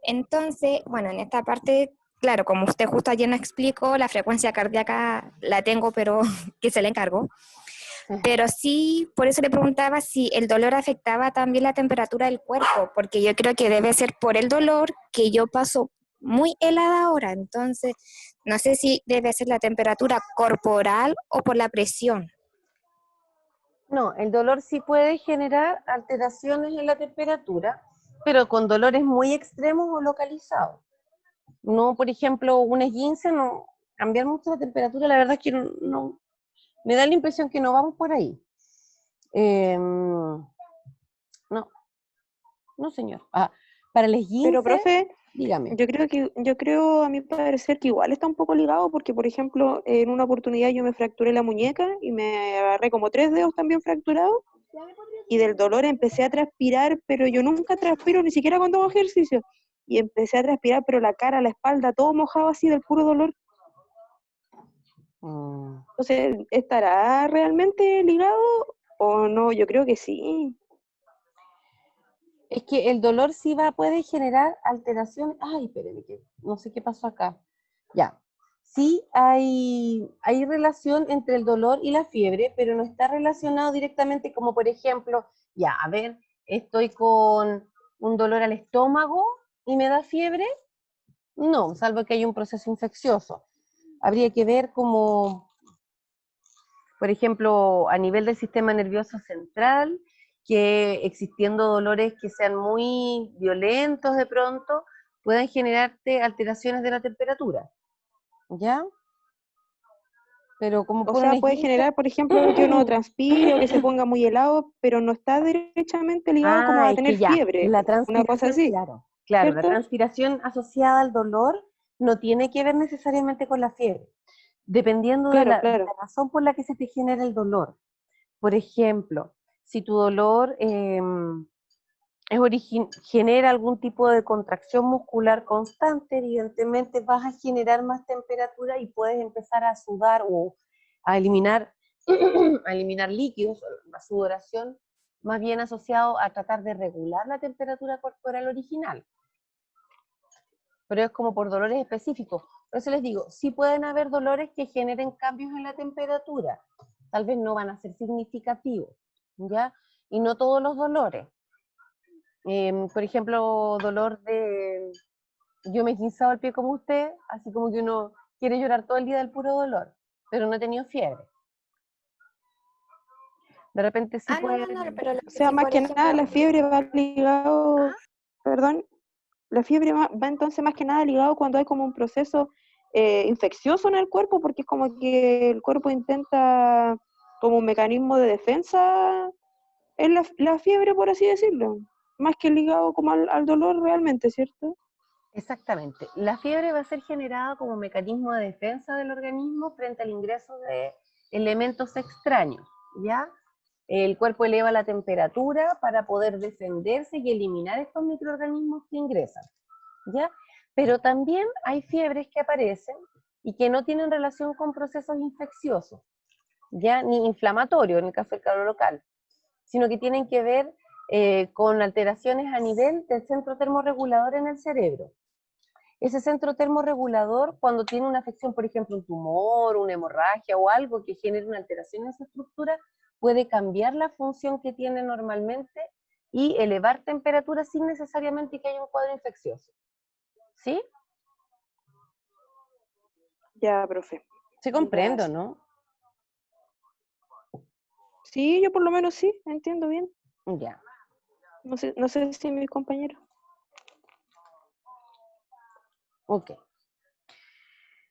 B: Entonces, bueno, en esta parte, claro, como usted justo ayer nos explicó, la frecuencia cardíaca la tengo, pero que se la encargo. Pero sí, por eso le preguntaba si el dolor afectaba también la temperatura del cuerpo, porque yo creo que debe ser por el dolor que yo paso muy helada ahora. Entonces, no sé si debe ser la temperatura corporal o por la presión.
A: No, el dolor sí puede generar alteraciones en la temperatura, pero con dolores muy extremos o localizados. No, por ejemplo, un esguince, no, cambiar mucho la temperatura, la verdad es que no, me da la impresión que no vamos por ahí. No, no señor. Para el
D: Pero,
A: esguince,
D: profe,
A: dígame.
D: yo creo a mi parecer que igual está un poco ligado porque, por ejemplo, en una oportunidad yo me fracturé la muñeca y me agarré como 3 dedos también fracturados y del dolor empecé a transpirar, pero yo nunca transpiro ni siquiera cuando hago ejercicio. Y empecé a transpirar, pero la cara, la espalda, todo mojado así del puro dolor.
A: Mm,
D: Entonces, ¿estará realmente ligado o no? Yo creo que sí.
A: Es que el dolor sí puede generar alteraciones. Ay, espéreme, que no sé qué pasó acá. Ya. Sí hay relación entre el dolor y la fiebre, pero no está relacionado directamente como, por ejemplo, ya, a ver, estoy con un dolor al estómago y me da fiebre. No, salvo que haya un proceso infeccioso. Habría que ver como, por ejemplo, a nivel del sistema nervioso central, que existiendo dolores que sean muy violentos de pronto, puedan generarte alteraciones de la temperatura, ¿ya? Pero como
D: O
A: por un
D: sea, puede
A: esguince...
D: generar, por ejemplo, que uno transpire o que se ponga muy helado, pero no está derechamente ligado como a
A: Es
D: tener
A: que ya,
D: fiebre,
A: la
D: una cosa
A: transpiración,
D: así,
A: claro, la
D: ¿cierto?
A: transpiración asociada al dolor no tiene que ver necesariamente con la fiebre, dependiendo de
D: Claro,
A: de
D: claro.
A: la razón por la que se te genera el dolor. Por ejemplo, si tu dolor genera algún tipo de contracción muscular constante, evidentemente vas a generar más temperatura y puedes empezar a sudar o a eliminar, a eliminar líquidos, la sudoración, más bien asociado a tratar de regular la temperatura corporal original. Pero es como por dolores específicos. Por eso les digo, sí pueden haber dolores que generen cambios en la temperatura. Tal vez no van a ser significativos, ¿ya? Y no todos los dolores. Por ejemplo, dolor Yo me he quinzado el pie como usted, así como que uno quiere llorar todo el día del puro dolor, pero no he tenido fiebre. De repente sí
B: Ah, no,
A: puede...
B: no, no, pero lo
H: O
B: que
H: sea,
B: sí,
H: más
B: por
H: que nada la
B: ejemplo,
H: fiebre va ligado, perdón, la fiebre va entonces más que nada ligado cuando hay como un proceso infeccioso en el cuerpo, porque es como que el cuerpo intenta como un mecanismo de defensa en la fiebre, por así decirlo, más que ligado como al dolor realmente, ¿cierto?
A: Exactamente. La fiebre va a ser generada como mecanismo de defensa del organismo frente al ingreso de elementos extraños, ¿ya? El cuerpo eleva la temperatura para poder defenderse y eliminar estos microorganismos que ingresan, ¿ya? Pero también hay fiebres que aparecen y que no tienen relación con procesos infecciosos, ¿ya? Ni inflamatorios en el caso del calor local, sino que tienen que ver con alteraciones a nivel del centro termorregulador en el cerebro. Ese centro termorregulador, cuando tiene una afección, por ejemplo, un tumor, una hemorragia o algo que genere una alteración en su estructura, puede cambiar la función que tiene normalmente y elevar temperatura sin necesariamente que haya un cuadro infeccioso. ¿Sí?
D: Ya, profe.
A: Se comprendo,
D: Gracias.
A: ¿no?
D: Sí, yo por lo menos sí, entiendo bien.
A: Ya.
D: No sé si mi compañero.
A: Ok.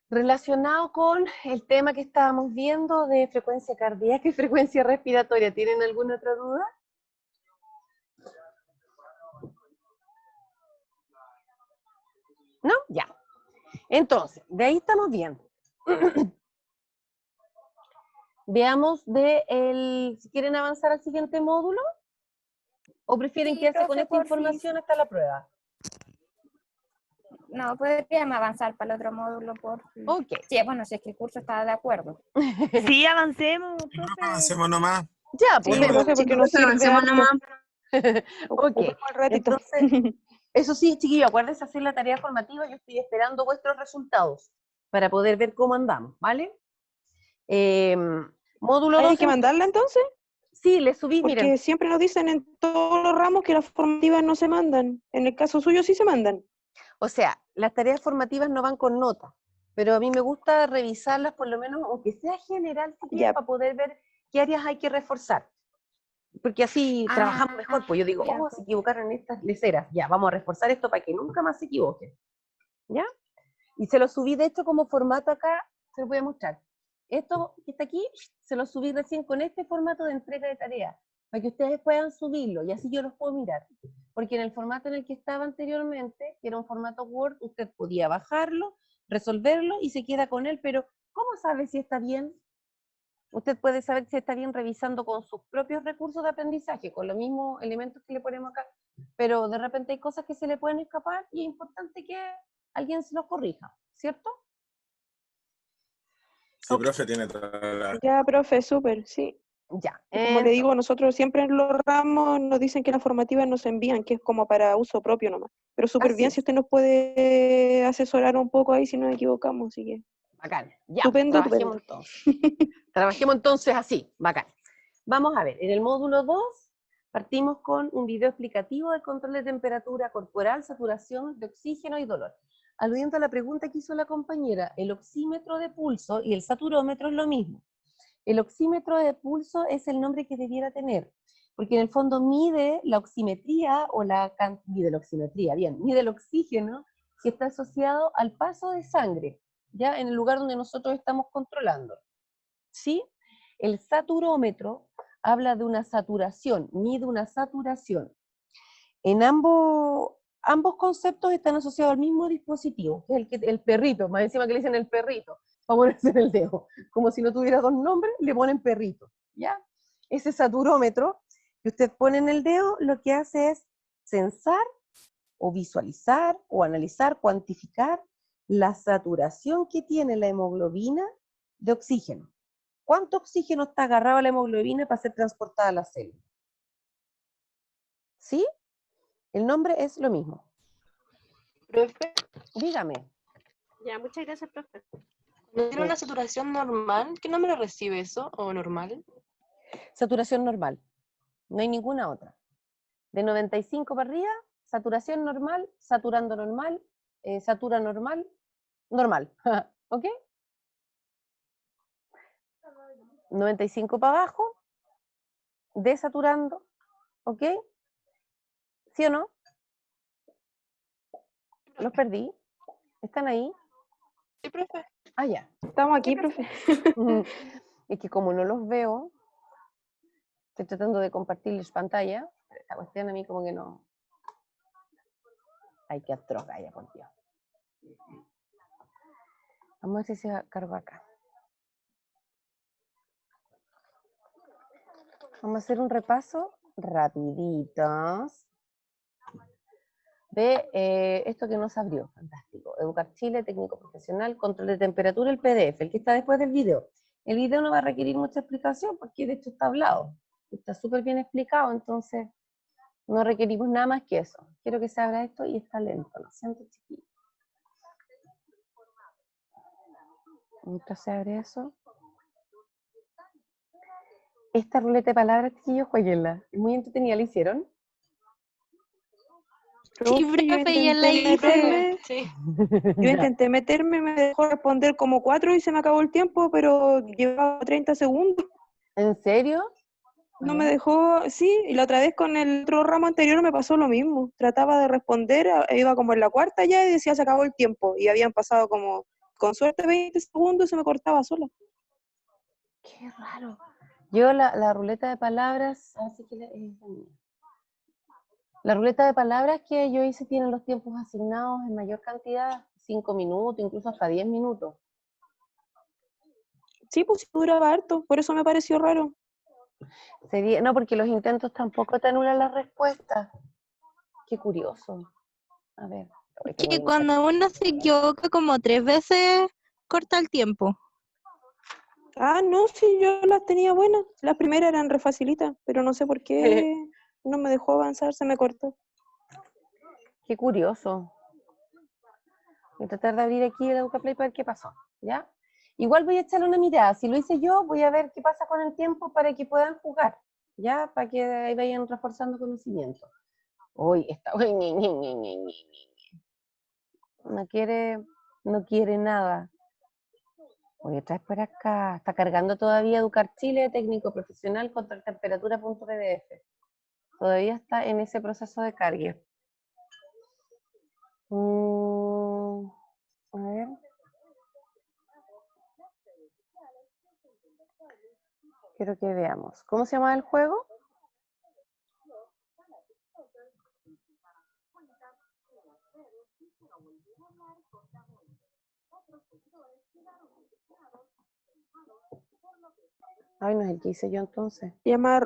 A: Relacionado con el tema que estábamos viendo de frecuencia cardíaca y frecuencia respiratoria, ¿tienen alguna otra duda? ¿No? Ya. Entonces, de ahí estamos viendo. Veamos si quieren avanzar al siguiente módulo o prefieren
B: sí,
A: quedarse con
B: profe,
A: esta
B: porfis.
A: información hasta la prueba.
B: No, podríamos avanzar para el otro módulo, por
A: Ok.
B: Sí, bueno, si es que el curso está de acuerdo.
E: Sí, avancemos,
I: Sí, profe,
E: profe.
I: avancemos nomás.
A: Ya, pues
D: Sí,
A: démosle.
D: profe, porque nos sirve harto.
A: Ok,
D: Ocupemos el ratito.
A: entonces, eso sí, chiquillos, acuérdense hacer la tarea formativa, yo estoy esperando vuestros resultados para poder ver cómo andamos, ¿vale? Módulo
D: ¿Hay
A: 2,
D: que mandarla entonces?
A: sí, le subí, miren,
D: Porque siempre nos dicen en todos los ramos que las formativas no se mandan. En el caso suyo sí se mandan.
A: o sea, las tareas formativas no van con nota, pero a mí me gusta revisarlas por lo menos, aunque sea general, si quieren,
D: Ya.
A: para poder ver qué áreas hay que reforzar. Porque así trabajamos mejor, pues yo digo,
B: ya.
A: se equivocaron en estas leceras, ya, vamos a reforzar esto para que nunca más se equivoquen, ¿ya? Y se lo subí, de hecho, como formato acá, se lo voy a mostrar. Esto que está aquí, se lo subí recién con este formato de entrega de tareas, para que ustedes puedan subirlo, y así yo los puedo mirar. Porque en el formato en el que estaba anteriormente, que era un formato Word, usted podía bajarlo, resolverlo, y se queda con él, pero ¿cómo sabe si está bien? Usted puede saber si está bien revisando con sus propios recursos de aprendizaje, con los mismos elementos que le ponemos acá, pero de repente hay cosas que se le pueden escapar y es importante que alguien se los corrija, ¿cierto?
I: Sí, profe, tiene toda la...
D: Ya, profe, súper, sí.
A: Ya.
D: Y como le digo, nosotros siempre en los ramos nos dicen que las formativas nos envían, que es como para uso propio nomás. Pero súper
A: Así
D: bien
A: es.
D: si usted nos puede asesorar un poco ahí si nos equivocamos, así que...
A: Bacán. Ya,
D: Estupendo,
A: trabajemos
D: estupendo.
A: entonces. Trabajemos entonces así, bacán. Vamos a ver, en el módulo 2 partimos con un video explicativo del control de temperatura corporal, saturación de oxígeno y dolor. Aludiendo a la pregunta que hizo la compañera, el oxímetro de pulso y el saturómetro es lo mismo. El oxímetro de pulso es el nombre que debiera tener, porque en el fondo mide la oximetría mide el oxígeno que está asociado al paso de sangre, ya en el lugar donde nosotros estamos controlando. ¿Sí? El saturómetro habla de una saturación, mide una saturación. En ambos conceptos están asociados al mismo dispositivo, que es el perrito, más encima que le dicen el perrito, para ponerse en el dedo. Como si no tuviera dos nombres, le ponen perrito, ¿ya? Ese saturómetro que usted pone en el dedo, lo que hace es censar o visualizar o analizar, cuantificar la saturación que tiene la hemoglobina de oxígeno. ¿Cuánto oxígeno está agarrado a la hemoglobina para ser transportada a la célula? ¿Sí? El nombre es lo mismo.
J: Profe,
A: Dígame.
C: Ya, muchas gracias, profe.
J: ¿no tiene una saturación normal? ¿Qué número recibe eso? ¿O normal?
A: Saturación normal. No hay ninguna otra. De 95 para arriba, saturación normal, saturando normal, satura normal, normal, ¿ok? 95 para abajo, desaturando, ¿ok? ¿Sí o no? ¿Los perdí? ¿Están ahí?
J: Sí, profe.
A: Ah, ya.
H: Estamos aquí, profe.
A: Es que como no los veo, estoy tratando de compartirles pantalla. Esta cuestión a mí como que no... Ay, qué atroz, ya, por Dios. Vamos a ver si se cargó acá. Vamos a hacer un repaso rapiditos de esto que nos abrió. Fantástico. Educar Chile, técnico profesional, control de temperatura, el PDF, el que está después del video. El video no va a requerir mucha explicación porque de hecho está hablado. Está súper bien explicado, entonces no requerimos nada más que eso. Quiero que se abra esto y está lento, lo siento, chiquillos. Mientras se abre eso. Esta ruleta de palabras, chiquillos, jueguenla. Es muy entretenida, ¿la hicieron?
H: Profe, yo
J: profe, ya la
H: intenté
J: hice.
H: meterme,
J: Sí.
H: yo intenté meterme, me dejó responder como 4 y se me acabó el tiempo, pero llevaba 30 segundos.
A: ¿En serio?
H: No me dejó, sí, y la otra vez con el otro ramo anterior me pasó lo mismo. Trataba de responder, iba como en la cuarta ya y decía se acabó el tiempo. Y habían pasado como, con suerte, 20 segundos y se me cortaba sola.
A: Qué raro. Yo la ruleta de palabras, así que la ruleta de palabras que yo hice tiene los tiempos asignados en mayor cantidad, 5 minutos, incluso hasta 10 minutos.
H: Sí, pues duraba harto, por eso me pareció raro.
A: No, porque los intentos tampoco te anulan las respuestas. Qué curioso. A ver.
K: Que cuando uno se equivoca como 3 veces, corta el tiempo.
H: Ah, no, sí, yo las tenía buenas. Las primeras eran re facilitas, pero no sé por qué no me dejó avanzar, se me cortó.
A: Qué curioso. Voy a tratar de abrir aquí el Educaplay para ver qué pasó, ¿ya? Igual voy a echarle una mirada. Si lo hice yo, voy a ver qué pasa con el tiempo para que puedan jugar, ¿ya? Para que ahí vayan reforzando conocimiento. Uy, está... No quiere nada. Voy a traer por acá. Está cargando todavía Educar Chile, técnico profesional, control temperatura.pdf. Todavía está en ese proceso de cargue. A ver. Quiero que veamos. ¿Cómo se llama el juego? Ay, no es el que hice yo entonces.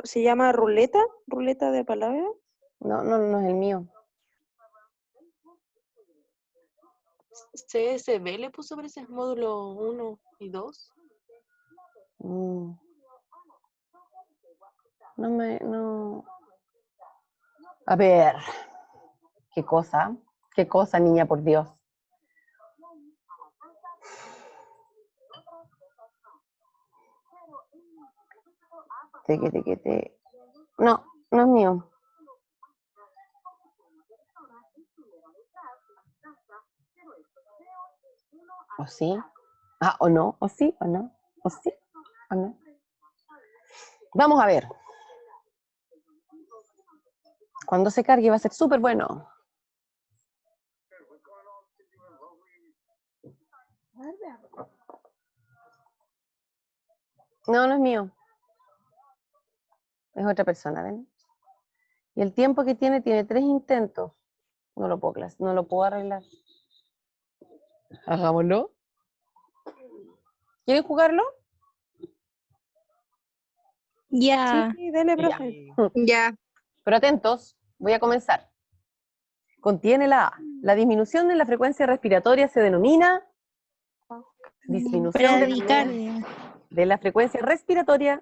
H: ¿Se llama ruleta? ¿Ruleta de palabras?
A: No es el mío.
J: CSB le puso, parece, módulo 1 y 2.
A: No. A ver. ¿Qué cosa? ¿Qué cosa, niña, por Dios? No es mío. ¿O sí? Ah, ¿o no? ¿O sí? ¿O no? ¿O sí? ¿O no? Vamos a ver. Cuando se cargue va a ser súper bueno. No es mío. Es otra persona, ¿ven? Y el tiempo que tiene 3 intentos. No lo puedo arreglar. Hagámoslo. ¿Quieren jugarlo?
K: Ya.
H: Sí, dale, profe.
K: Ya.
A: Pero atentos, voy a comenzar. Contiene la A. La disminución de la frecuencia respiratoria se denomina disminución de la frecuencia respiratoria.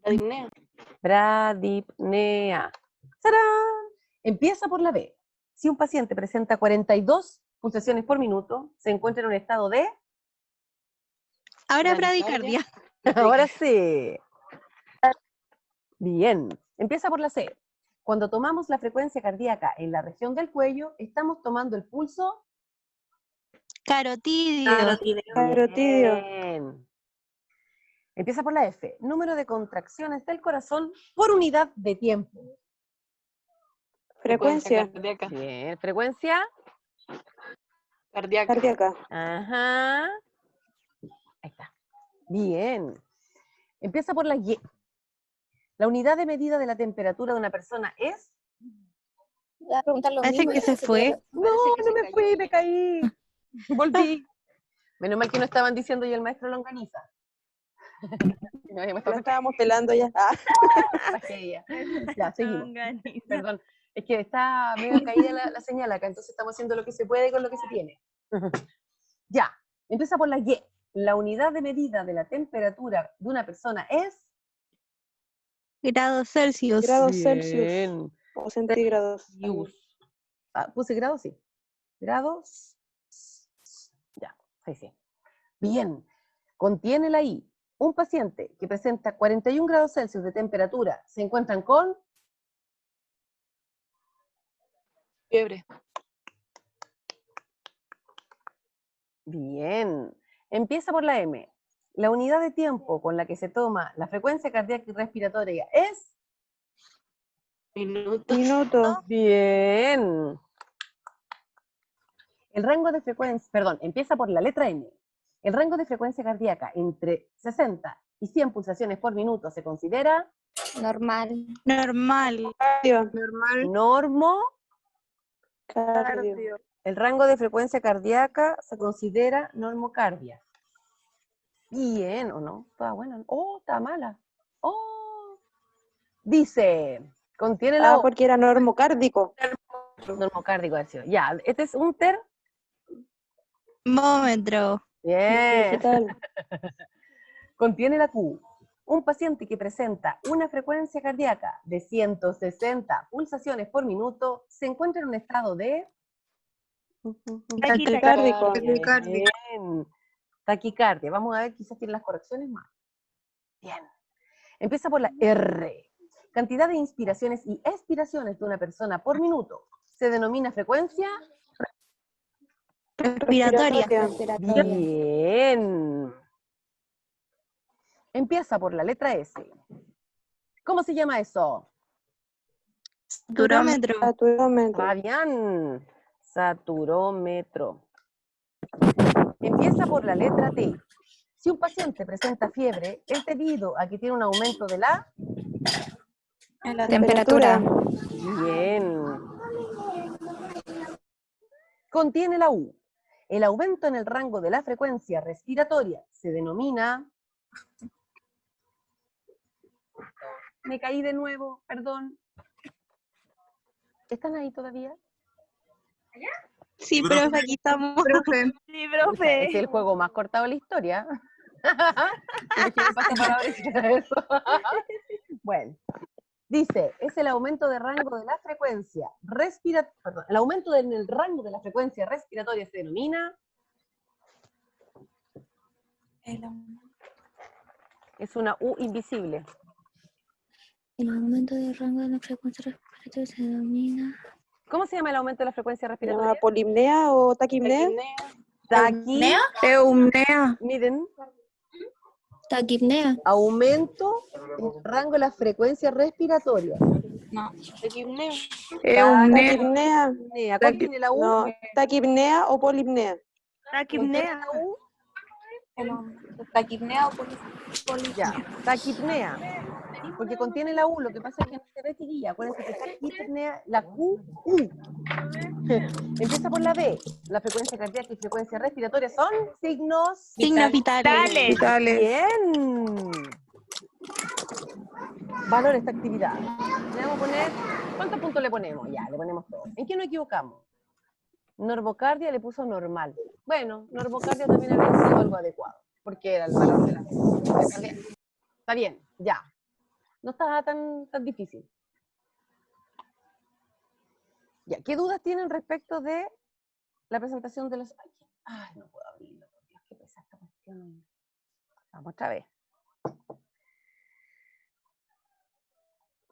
J: Bradipnea.
A: Bradipnea. ¡Tarán! Empieza por la B. Si un paciente presenta 42 pulsaciones por minuto, se encuentra en un estado de...
K: Ahora bradicardia.
A: Ahora sí. Bien. Empieza por la C. Cuando tomamos la frecuencia cardíaca en la región del cuello, estamos tomando el pulso
K: Carotidio.
H: Carotidio.
A: Bien. Empieza por la F. Número de contracciones del corazón por unidad de tiempo.
H: Frecuencia
J: cardíaca.
A: Bien. Frecuencia.
J: Cardíaca.
H: cardíaca.
A: Ajá. Ahí está. Bien. Empieza por la Y. La unidad de medida de la temperatura de una persona es...
B: Voy a preguntar lo
K: Parece
B: mismo.
K: que se fue.
A: No, no me fui, me caí. Volví. Menos mal que no estaban diciendo yo el maestro Longaniza. No, ya me
H: Lo
A: estaba
H: estábamos pelando ya.
A: tragedia. Ya, seguimos.
E: Longaniza.
A: Perdón. Es que está medio caída la señal acá, entonces estamos haciendo lo que se puede con lo que se tiene. Ya. Empieza por la Y. La unidad de medida de la temperatura de una persona es...
K: Grados Celsius.
H: Grados Celsius
A: Bien.
H: o centígrados.
A: Celsius. Ah, puse grados, sí. Grados. Ya, ahí sí. Bien. Contiene la I. Un paciente que presenta 41 grados Celsius de temperatura se encuentran con...
J: Fiebre.
A: Bien. Empieza por la M. La unidad de tiempo con la que se toma la frecuencia cardíaca y respiratoria es...
J: Minutos.
H: Minuto.
A: Bien. El rango de frecuencia, perdón, empieza por la letra M. El rango de frecuencia cardíaca entre 60 y 100 pulsaciones por minuto se considera
B: Normal.
K: Normal.
H: Cardio.
A: normo.
H: Cardio.
A: El rango de frecuencia cardíaca se considera normocardia. Bien, ¿o no? Está buena. Oh, está mala. Oh. Dice, contiene la
H: Ah,
A: O.
H: porque era normocárdico.
A: Normocárdico, ha sido. Ya, este es un
K: Termómetro.
A: Bien.
H: Digital.
A: Contiene la Q. Un paciente que presenta una frecuencia cardíaca de 160 pulsaciones por minuto se encuentra en un estado de...
H: Taquicárdico.
A: Bien. Taquicardia. Vamos a ver, quizás tiene las correcciones más. Bien. Empieza por la R. Cantidad de inspiraciones y expiraciones de una persona por minuto se denomina frecuencia...
K: Respiratoria.
A: Bien. Empieza por la letra S. ¿Cómo se llama eso?
K: Saturómetro.
H: Saturómetro.
A: Fabián. Saturómetro. Empieza por la letra T. Si un paciente presenta fiebre, es debido a que tiene un aumento de la...
B: Temperatura.
A: Bien. Contiene la U. El aumento en el rango de la frecuencia respiratoria se denomina... Me caí de nuevo, perdón. ¿Están ahí todavía?
K: Sí, profe, aquí estamos.
E: Sí,
A: Pucha,
E: profe.
A: es el juego más cortado de la historia. Imagínate, pasa palabra y hiciera eso. Bueno, dice, es el aumento de rango de la frecuencia respiratoria, perdón, el aumento en el rango de la frecuencia respiratoria se denomina... Es una U invisible.
B: El aumento de rango de la frecuencia respiratoria se denomina...
A: ¿Cómo se llama el aumento de la frecuencia
H: ¿Se
A: respiratoria?
H: llama polimnea o taquipnea?
A: Taqui,
K: Eumnea.
A: miren,
B: Taquipnea.
A: aumento en el rango de la frecuencia respiratoria.
J: Taquipnea.
H: Taquipnea.
A: ¿Cuál tiene la U?
H: No, taquipnea o polimnea.
E: Taquipnea.
A: ¿La U?
B: Taquipnea o
A: Ya, taquipnea. Porque contiene la U, lo que pasa es que no se ve, chiquilla. Acuérdense que taquipnea, la Q, U. Empieza por la B. La frecuencia cardíaca y frecuencia respiratoria son signos...
K: Signos vitales.
E: Vitales.
A: Bien. Valora esta actividad. Le vamos a poner... ¿Cuántos puntos le ponemos? Ya, le ponemos todos. ¿En qué nos equivocamos? Normocardia le puso normal. Bueno, normocardia también habría sido algo adecuado, porque era el valor de la cardiaca. Está bien, ya. No estaba tan difícil. Ya, ¿qué dudas tienen respecto de la presentación de los... Ay, no puedo abrirlo, por Dios, qué pesa esta cuestión. Vamos otra vez.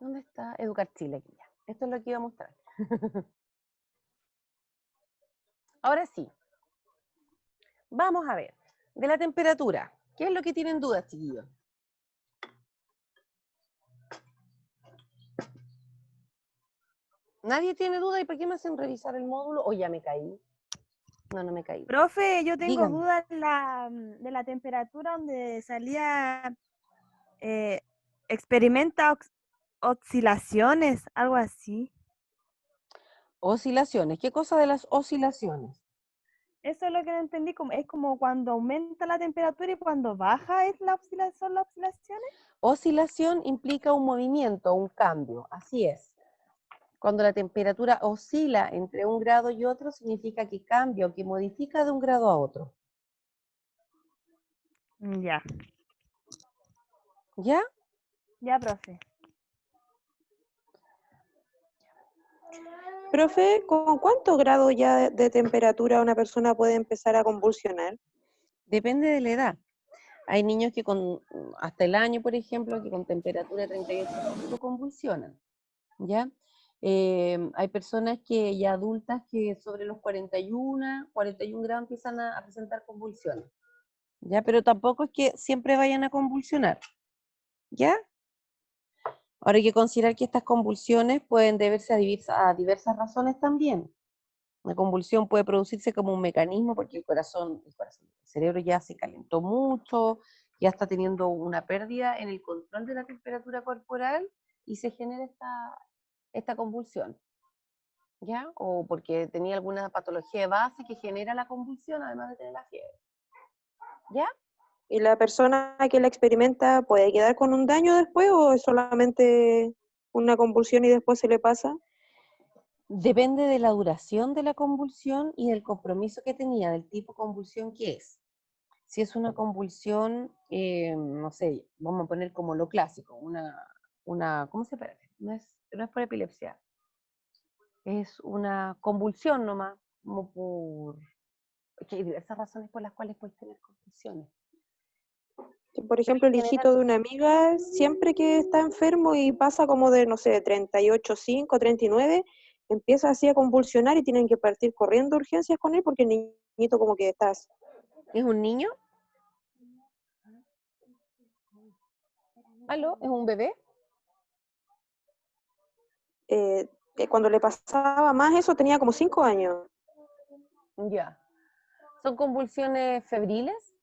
A: ¿Dónde está Educar Chile aquí ya? Esto es lo que iba a mostrar. Ahora sí, vamos a ver, de la temperatura. ¿Qué es lo que tienen dudas, chiquillos? ¿Nadie tiene duda? ¿Y por qué me hacen revisar el módulo? ¿O ya me caí? No, no me caí.
E: Profe, yo tengo
A: Dígame.
E: dudas de la temperatura donde salía experimenta oscilaciones, algo así.
A: Oscilaciones. ¿Qué cosa de las oscilaciones?
E: Eso es lo que no entendí, es como cuando aumenta la temperatura y cuando baja son las oscilaciones.
A: Oscilación implica un movimiento, un cambio, así es. Cuando la temperatura oscila entre un grado y otro, significa que cambia o que modifica de un grado a otro.
E: Ya.
A: ¿Ya?
E: Ya, profe.
H: Profe, ¿con cuántos grados ya de temperatura una persona puede empezar a convulsionar?
A: Depende de la edad. Hay niños que hasta el año, por ejemplo, que con temperatura de 38 convulsionan, ¿ya? Hay personas que ya adultas que sobre los 41 grados empiezan a presentar convulsiones, ¿ya? Pero tampoco es que siempre vayan a convulsionar, ¿ya? Ahora hay que considerar que estas convulsiones pueden deberse a diversas razones también. La convulsión puede producirse como un mecanismo porque el cerebro ya se calentó mucho, ya está teniendo una pérdida en el control de la temperatura corporal y se genera esta convulsión, ¿ya? O porque tenía alguna patología de base que genera la convulsión, además de tener la fiebre, ¿ya?
H: ¿Y la persona que la experimenta puede quedar con un daño después o es solamente una convulsión y después se le pasa?
A: Depende de la duración de la convulsión y del compromiso que tenía, del tipo de convulsión que es. Si es una convulsión, no sé, vamos a poner como lo clásico, ¿cómo se llama? No es por epilepsia, es una convulsión nomás, como que hay diversas razones por las cuales puedes tener convulsiones.
H: Por ejemplo, el hijito de una amiga, siempre que está enfermo y pasa como de, no sé, 38,5, 39, empieza así a convulsionar y tienen que partir corriendo a urgencias con él porque el niñito como que está...
A: ¿Es un niño? ¿Aló? ¿Es un bebé?
H: Cuando le pasaba más eso tenía como 5 años.
A: Ya. ¿Son convulsiones febriles?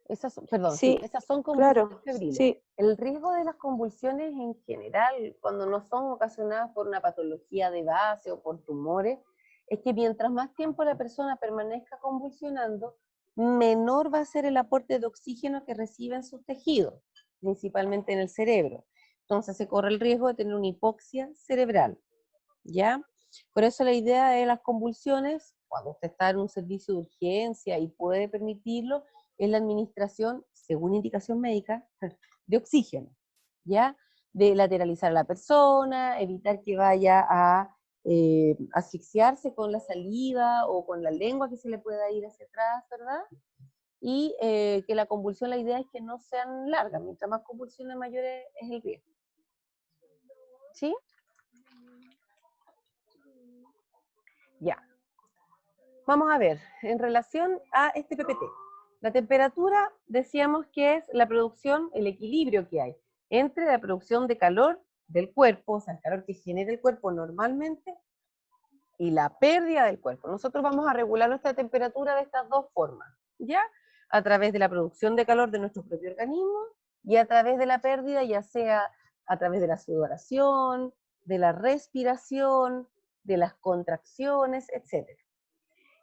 A: Esas son convulsiones
H: claro,
A: febriles.
H: sí.
A: El riesgo de las convulsiones en general, cuando no son ocasionadas por una patología de base o por tumores, es que mientras más tiempo la persona permanezca convulsionando, menor va a ser el aporte de oxígeno que reciben sus tejidos, principalmente en el cerebro. Entonces se corre el riesgo de tener una hipoxia cerebral, ¿ya? Por eso la idea de las convulsiones, cuando usted está en un servicio de urgencia y puede permitirlo, es la administración, según indicación médica, de oxígeno, ¿ya? De lateralizar a la persona, evitar que vaya a asfixiarse con la saliva o con la lengua que se le pueda ir hacia atrás, ¿verdad? Y que la convulsión, la idea es que no sean largas, mientras más convulsiones mayores es el riesgo. ¿Sí? Ya. Vamos a ver, en relación a este PPT. La temperatura, decíamos que es la producción, el equilibrio que hay entre la producción de calor del cuerpo, o sea, el calor que genera el cuerpo normalmente, y la pérdida del cuerpo. Nosotros vamos a regular nuestra temperatura de estas dos formas, ¿ya? A través de la producción de calor de nuestro propio organismo y a través de la pérdida, ya sea a través de la sudoración, de la respiración, de las contracciones, etc.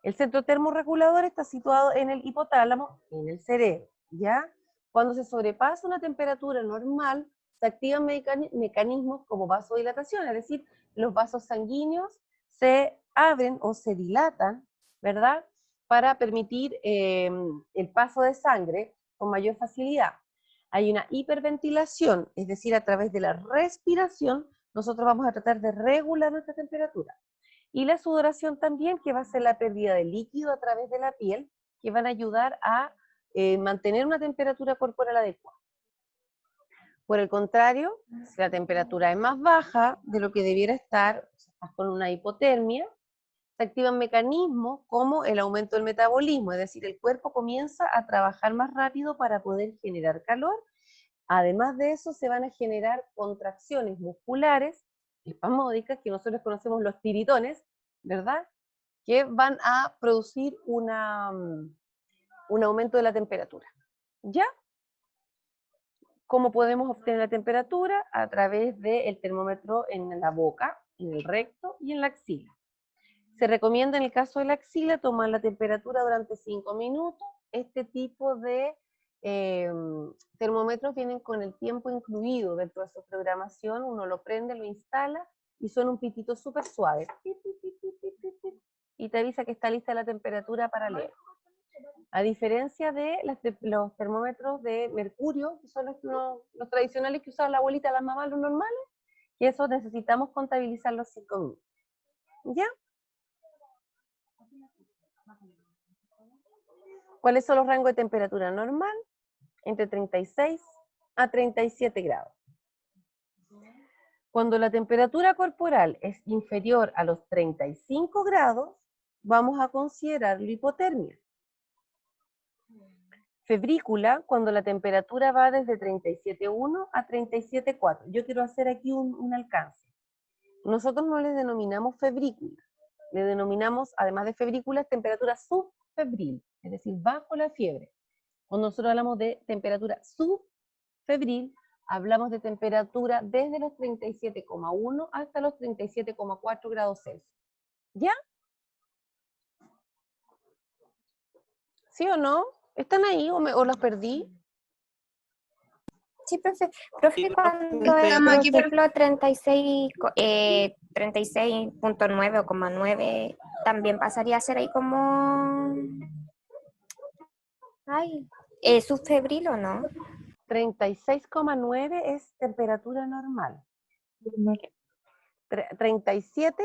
A: El centro termorregulador está situado en el hipotálamo, en el cerebro, ¿ya? Cuando se sobrepasa una temperatura normal, se activan mecanismos como vasodilatación, es decir, los vasos sanguíneos se abren o se dilatan, ¿verdad? Para permitir el paso de sangre con mayor facilidad. Hay una hiperventilación, es decir, a través de la respiración, nosotros vamos a tratar de regular nuestra temperatura. Y la sudoración también, que va a ser la pérdida de líquido a través de la piel, que van a ayudar a mantener una temperatura corporal adecuada. Por el contrario, si la temperatura es más baja de lo que debiera estar, si estás con una hipotermia, se activan mecanismos como el aumento del metabolismo, es decir, el cuerpo comienza a trabajar más rápido para poder generar calor. Además de eso, se van a generar contracciones musculares espasmódicas, que nosotros conocemos los tiritones, ¿verdad? Que van a producir un aumento de la temperatura. ¿Ya? ¿Cómo podemos obtener la temperatura? A través del termómetro en la boca, en el recto y en la axila. Se recomienda en el caso de la axila tomar la temperatura durante 5 minutos. Este tipo de termómetros vienen con el tiempo incluido dentro de su programación. Uno lo prende, lo instala y suena un pitito súper suave. Y te avisa que está lista la temperatura para leer. A diferencia de los termómetros de mercurio, que son los tradicionales que usaban la abuelita, las mamás, los normales, y eso necesitamos contabilizar los 5 minutos. ¿Ya? ¿Cuáles son los rangos de temperatura normal? Entre 36 a 37 grados. Cuando la temperatura corporal es inferior a los 35 grados, vamos a considerarlo hipotermia. Febrícula, cuando la temperatura va desde 37,1 a 37,4. Yo quiero hacer aquí un alcance. Nosotros no le denominamos febrícula, le denominamos, además de febrícula, temperatura subfebril, es decir, bajo la fiebre. Cuando nosotros hablamos de temperatura subfebril, hablamos de temperatura desde los 37,1 hasta los 37,4 grados Celsius. ¿Ya? ¿Sí o no? ¿Están ahí o los perdí?
B: Sí, profe. Profe, cuando es,
K: Estamos
B: por
K: aquí,
B: ejemplo, 36.9 o 9, también pasaría a ser ahí como... Ay, ¿subfebril o no?
A: 36,9 es temperatura normal. 37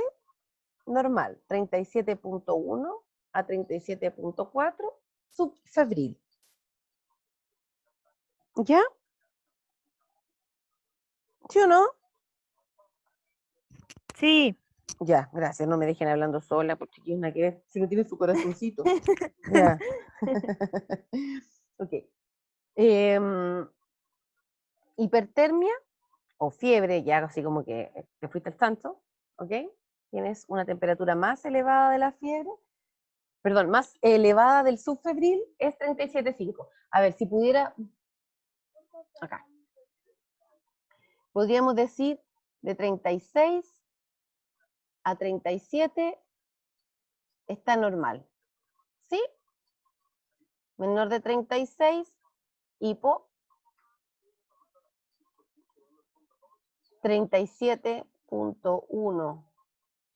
A: normal. 37,1 a 37,4 subfebril. ¿Ya? ¿Sí o no?
E: Sí.
A: Ya, gracias. No me dejen hablando sola, porque aquí es una que ver. Si no tiene su corazoncito. Ya. Ok. Hipertermia o fiebre, ya así como que te fuiste al santo, ¿ok? Tienes una temperatura más elevada de la fiebre, perdón, más elevada del subfebril, es 37,5. A ver, si pudiera, acá, podríamos decir de 36 a 37 está normal, ¿sí? Menor de 36, hipo. 37,1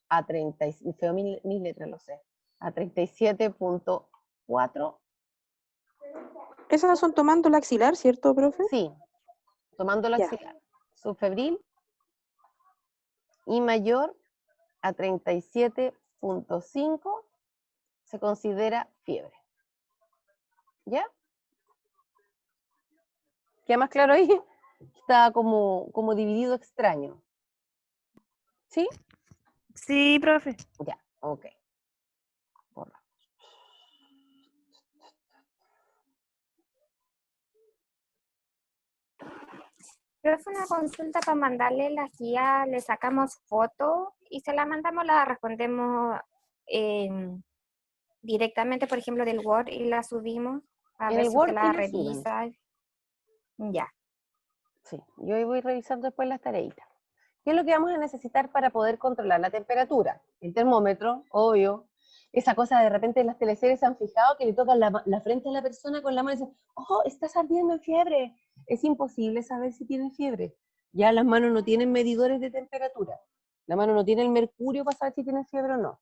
A: a 30, feo mis letras, lo sé, a 37,4.
H: Esas son tomando la axilar, ¿cierto, profe?
A: Sí, tomando la
H: Ya.
A: axilar. Subfebril y mayor a 37,5 se considera fiebre. ¿Ya? ¿Queda más claro ahí? Está como dividido extraño. ¿Sí?
E: Sí, profe.
A: Ya, ok. Borra.
B: Profe, una consulta para mandarle la guía, le sacamos foto y se la mandamos, la respondemos directamente, por ejemplo, del Word y la subimos a
A: En
B: ver
A: el
B: si usted
A: Word
B: la
A: ellos suben.
B: revisa. Ya.
A: Sí, yo ahí voy revisando después las tareitas. ¿Qué es lo que vamos a necesitar para poder controlar la temperatura? El termómetro, obvio. Esa cosa de repente en las teleseries se han fijado que le tocan la frente a la persona con la mano y dicen, ¡oh, estás ardiendo en fiebre! Es imposible saber si tiene fiebre. Ya las manos no tienen medidores de temperatura. La mano no tiene el mercurio para saber si tiene fiebre o no.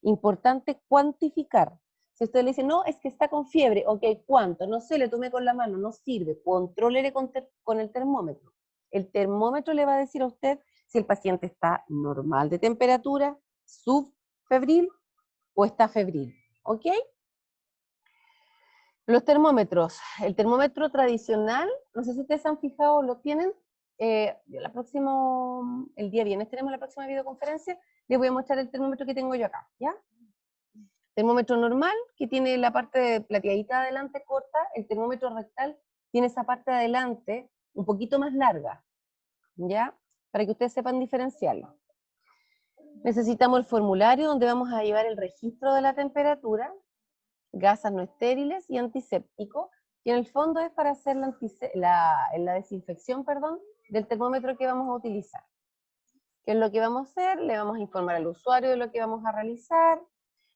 A: Importante cuantificar. Si usted le dice, no, es que está con fiebre, ok, ¿cuánto? No sé, le tomé con la mano, no sirve. Contrólele con el termómetro. El termómetro le va a decir a usted si el paciente está normal de temperatura, subfebril o está febril, ¿ok? Los termómetros. El termómetro tradicional, no sé si ustedes han fijado, lo tienen, Yo el día viernes tenemos la próxima videoconferencia, les voy a mostrar el termómetro que tengo yo acá, ¿ya? Termómetro normal, que tiene la parte plateadita adelante corta. El termómetro rectal tiene esa parte de adelante un poquito más larga, ¿ya? Para que ustedes sepan diferenciarlo. Necesitamos el formulario donde vamos a llevar el registro de la temperatura, gasas no estériles y antiséptico, y en el fondo es para hacer la desinfección, del termómetro que vamos a utilizar. ¿Qué es lo que vamos a hacer? Le vamos a informar al usuario de lo que vamos a realizar,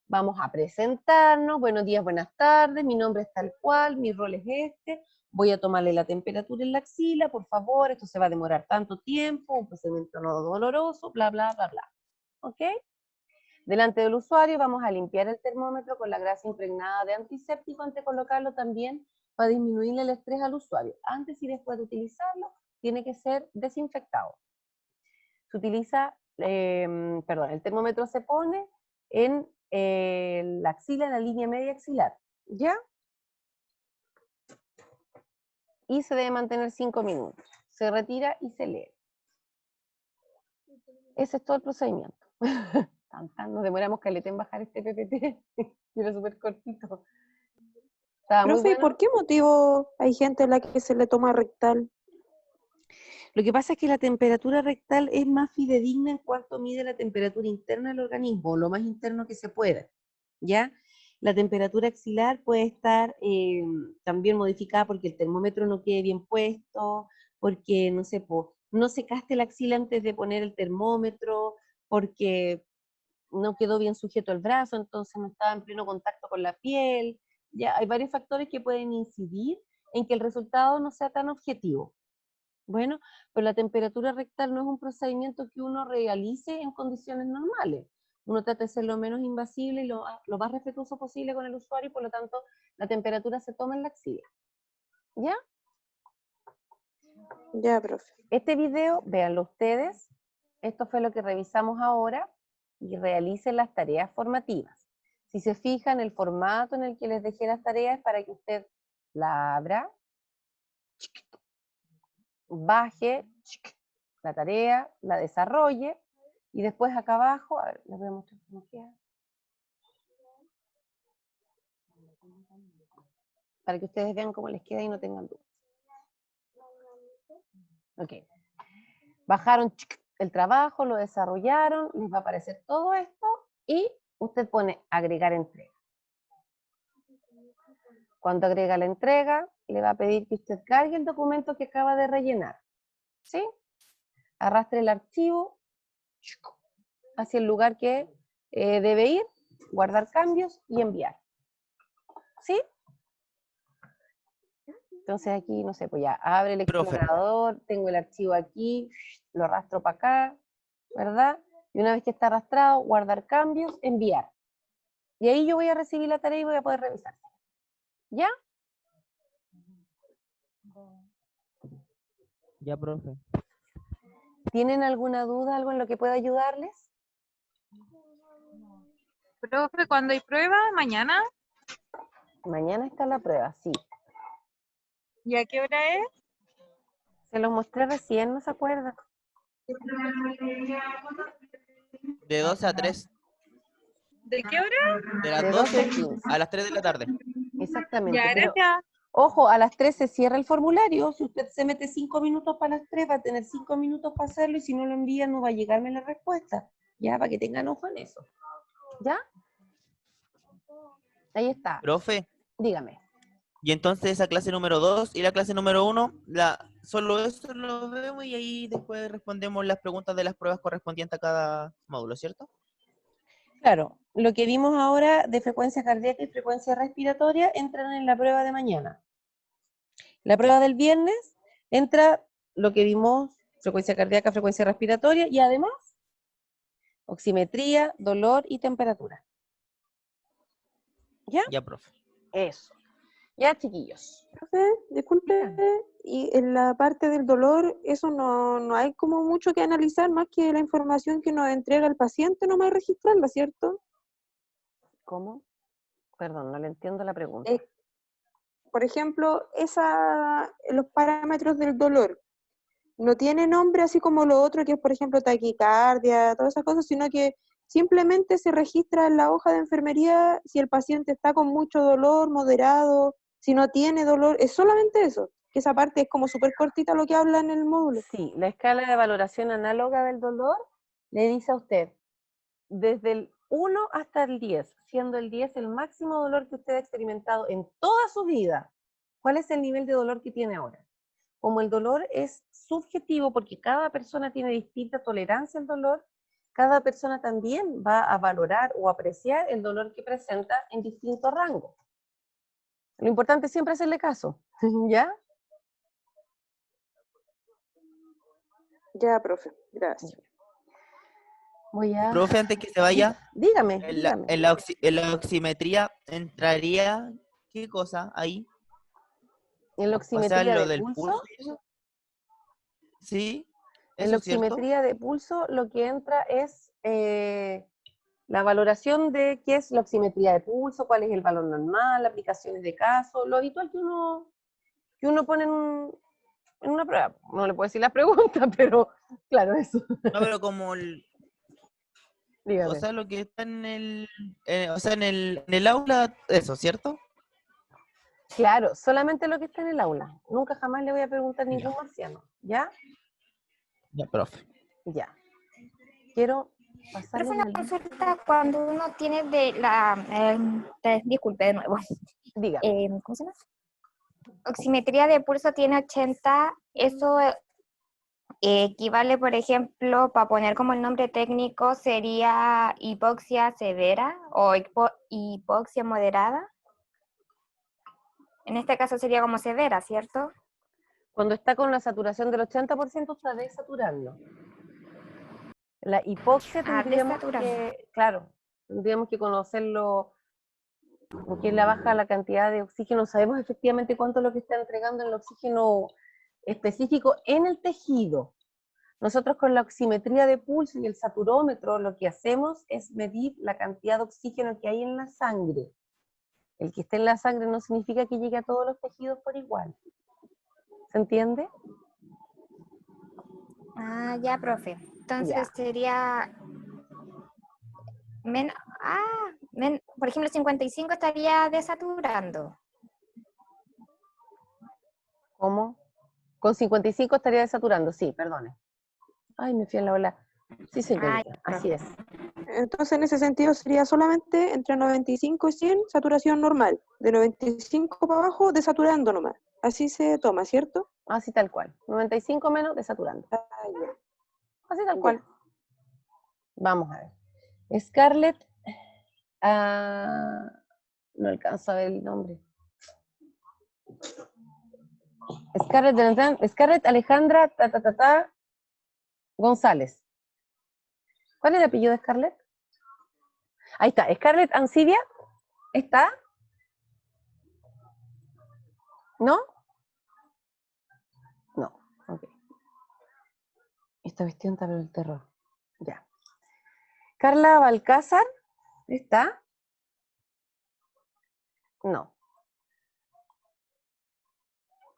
A: vamos a presentarnos, buenos días, buenas tardes, mi nombre es tal cual, mi rol es este, voy a tomarle la temperatura en la axila, por favor, esto se va a demorar tanto tiempo, un procedimiento no doloroso, bla, bla, bla, bla. ¿Ok? Delante del usuario vamos a limpiar el termómetro con la grasa impregnada de antiséptico antes de colocarlo también para disminuirle el estrés al usuario. Antes y después de utilizarlo, tiene que ser desinfectado. Se utiliza, el termómetro se pone en la axila, en la línea media axilar, ¿ya? Y se debe mantener 5 minutos. Se retira y se lee. Ese es todo el procedimiento. Nos demoramos caleta en bajar este PPT. Era súper cortito. Estaba muy
H: Profe,
A: bueno.
H: ¿por qué motivo hay gente a la que se le toma rectal?
A: Lo que pasa es que la temperatura rectal es más fidedigna en cuanto mide la temperatura interna del organismo, lo más interno que se pueda, ¿ya? La temperatura axilar puede estar también modificada porque el termómetro no quede bien puesto, porque, no sé, no secaste la axila antes de poner el termómetro, porque no quedó bien sujeto el brazo, entonces no estaba en pleno contacto con la piel. Ya hay varios factores que pueden incidir en que el resultado no sea tan objetivo. Bueno, pero la temperatura rectal no es un procedimiento que uno realice en condiciones normales. Uno trata de ser lo menos invasible y lo más respetuoso posible con el usuario, y por lo tanto la temperatura se toma en la axila. ¿Ya?
H: Ya, profe.
A: Este video, véanlo ustedes. Esto fue lo que revisamos ahora y realicen las tareas formativas. Si se fijan, el formato en el que les dejé las tareas es para que usted la abra, baje la tarea, la desarrolle, y después acá abajo, a ver, les voy a mostrar cómo queda. Para que ustedes vean cómo les queda y no tengan dudas. Ok. Bajaron el trabajo, lo desarrollaron, les va a aparecer todo esto y usted pone agregar entrega. Cuando agrega la entrega, le va a pedir que usted cargue el documento que acaba de rellenar. ¿Sí? Arrastre el archivo hacia el lugar que debe ir, guardar cambios y enviar. ¿Sí? Entonces aquí, no sé, pues ya abre el
G: Profe.
A: explorador, tengo el archivo aquí, lo arrastro para acá, ¿verdad? Y una vez que está arrastrado, guardar cambios, enviar. Y ahí yo voy a recibir la tarea y voy a poder revisar. ¿Ya?
G: Ya, profe.
A: ¿Tienen alguna duda, algo en lo que pueda ayudarles?
L: Profe, ¿cuándo hay prueba? ¿Mañana?
A: Mañana está la prueba, sí.
L: ¿Y a qué hora es?
A: Se los mostré recién, ¿no se acuerdan?
G: De 12 a 3.
L: ¿De qué hora?
G: De las
A: De
G: 12
A: 12 a 15.
G: a las 3 de la tarde.
A: Exactamente.
L: Ya,
A: Pero,
L: gracias.
A: ojo, a las 3 se cierra el formulario. Si usted se mete 5 minutos para las 3, va a tener 5 minutos para hacerlo, y si no lo envía no va a llegarme la respuesta. Ya, para que tengan ojo en eso. ¿Ya? Ahí está.
G: Profe,
A: Dígame.
G: y entonces esa clase número 2 y la clase número 1, solo eso lo vemos y ahí después respondemos las preguntas de las pruebas correspondientes a cada módulo, ¿cierto?
A: Claro, lo que vimos ahora de frecuencia cardíaca y frecuencia respiratoria entran en la prueba de mañana. La prueba del viernes entra lo que vimos, frecuencia cardíaca, frecuencia respiratoria, y además oximetría, dolor y temperatura. ¿Ya?
G: Ya, profe.
A: Eso. Ya, chiquillos.
H: Profe, disculpe, y en la parte del dolor, eso no hay como mucho que analizar, más que la información que nos entrega el paciente, nomás registrarla, ¿cierto?
A: ¿Cómo? Perdón, no le entiendo la pregunta.
H: Por ejemplo, los parámetros del dolor. no tiene nombre así como lo otro, que es, por ejemplo, taquicardia, todas esas cosas, sino que simplemente se registra en la hoja de enfermería si el paciente está con mucho dolor, moderado, si no tiene dolor, es solamente eso, que esa parte es como súper cortita lo que habla en el módulo.
A: Sí, la escala de valoración análoga del dolor le dice a usted, desde el 1 hasta el 10, siendo el 10 el máximo dolor que usted ha experimentado en toda su vida, ¿cuál es el nivel de dolor que tiene ahora? Como el dolor es subjetivo porque cada persona tiene distinta tolerancia al dolor, cada persona también va a valorar o apreciar el dolor que presenta en distintos rangos. Lo importante es siempre hacerle caso, ¿ya?
H: Ya, profe, gracias.
A: Voy a...
G: Profe, antes que se vaya,
A: Dígame,
G: en la,
A: dígame.
G: en la oximetría entraría, ¿qué cosa ahí?
A: En la
G: O sea,
A: oximetría
G: lo
A: de
G: del
A: pulso,
G: pulso y eso. Sí,
A: en la
G: eso es cierto.
A: oximetría de pulso lo que entra es la valoración de qué es la oximetría de pulso, cuál es el valor normal, aplicaciones de caso, lo habitual que uno pone en una prueba. No le puedo decir las preguntas, pero claro, eso.
G: No, pero como o
A: Dígame.
G: sea, lo que está o sea, en el aula, eso, ¿cierto?
A: Claro, solamente lo que está en el aula. Nunca jamás le voy a preguntar a ningún
G: Ya,
A: marciano. ¿Ya?
G: ya, profe.
A: Ya. Quiero
B: Profe,
A: pasarle
B: una
A: una lista.
B: consulta cuando uno tiene disculpe de nuevo.
A: Dígame.
B: ¿Cómo se llama? Oximetría de pulso tiene 80, eso equivale, por ejemplo, para poner como el nombre técnico, sería hipoxia severa o hipoxia moderada. En este caso sería como severa, ¿cierto?
A: Cuando está con una saturación del 80% está desaturando. La hipoxia tendríamos
B: Desaturando.
A: que, claro, tendríamos que conocerlo, porque es la baja la cantidad de oxígeno. Sabemos efectivamente cuánto es lo que está entregando el oxígeno específico en el tejido. Nosotros con la oximetría de pulso y el saturómetro lo que hacemos es medir la cantidad de oxígeno que hay en la sangre. El que esté en la sangre no significa que llegue a todos los tejidos por igual. ¿Se entiende?
B: Ah, ya, profe. Entonces
A: Ya.
B: sería... por ejemplo, 55 estaría desaturando.
A: ¿Cómo? Con 55 estaría desaturando, sí, perdone. Ay, me fui a la ola. Sí, señorita, así es.
H: Entonces, en ese sentido, sería solamente entre 95 y 100, saturación normal. De 95 para abajo, desaturando nomás. Así se toma, ¿cierto?
A: Así tal cual. 95 menos desaturando.
H: Ah, ya.
A: Así tal
H: Ya.
A: cual. Vamos a ver. Scarlett, no alcanzo a ver el nombre. Scarlett Alejandra González. ¿Cuál es el apellido de Scarlett? Ahí está. Scarlett Ancibia. ¿Está? ¿No? No. Ok. Esta cuestión está por el terror. Ya. Carla Balcázar. ¿Está? No.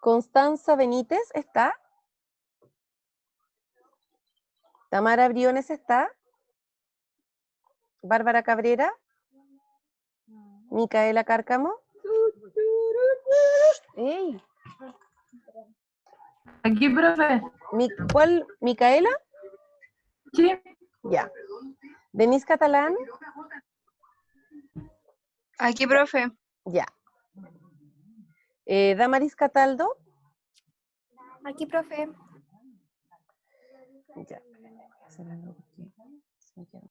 A: Constanza Benítez. ¿Está? Tamara Briones. ¿Está? Bárbara Cabrera. Micaela Cárcamo. ¡Ey!
L: Aquí, profe.
A: ¿Cuál? ¿Micaela?
L: Sí.
A: Ya. Denise Catalán.
K: Aquí, profe.
A: Ya. Damaris Cataldo.
B: Aquí, profe.
A: Ya. Voy a hacer algo porque se me queda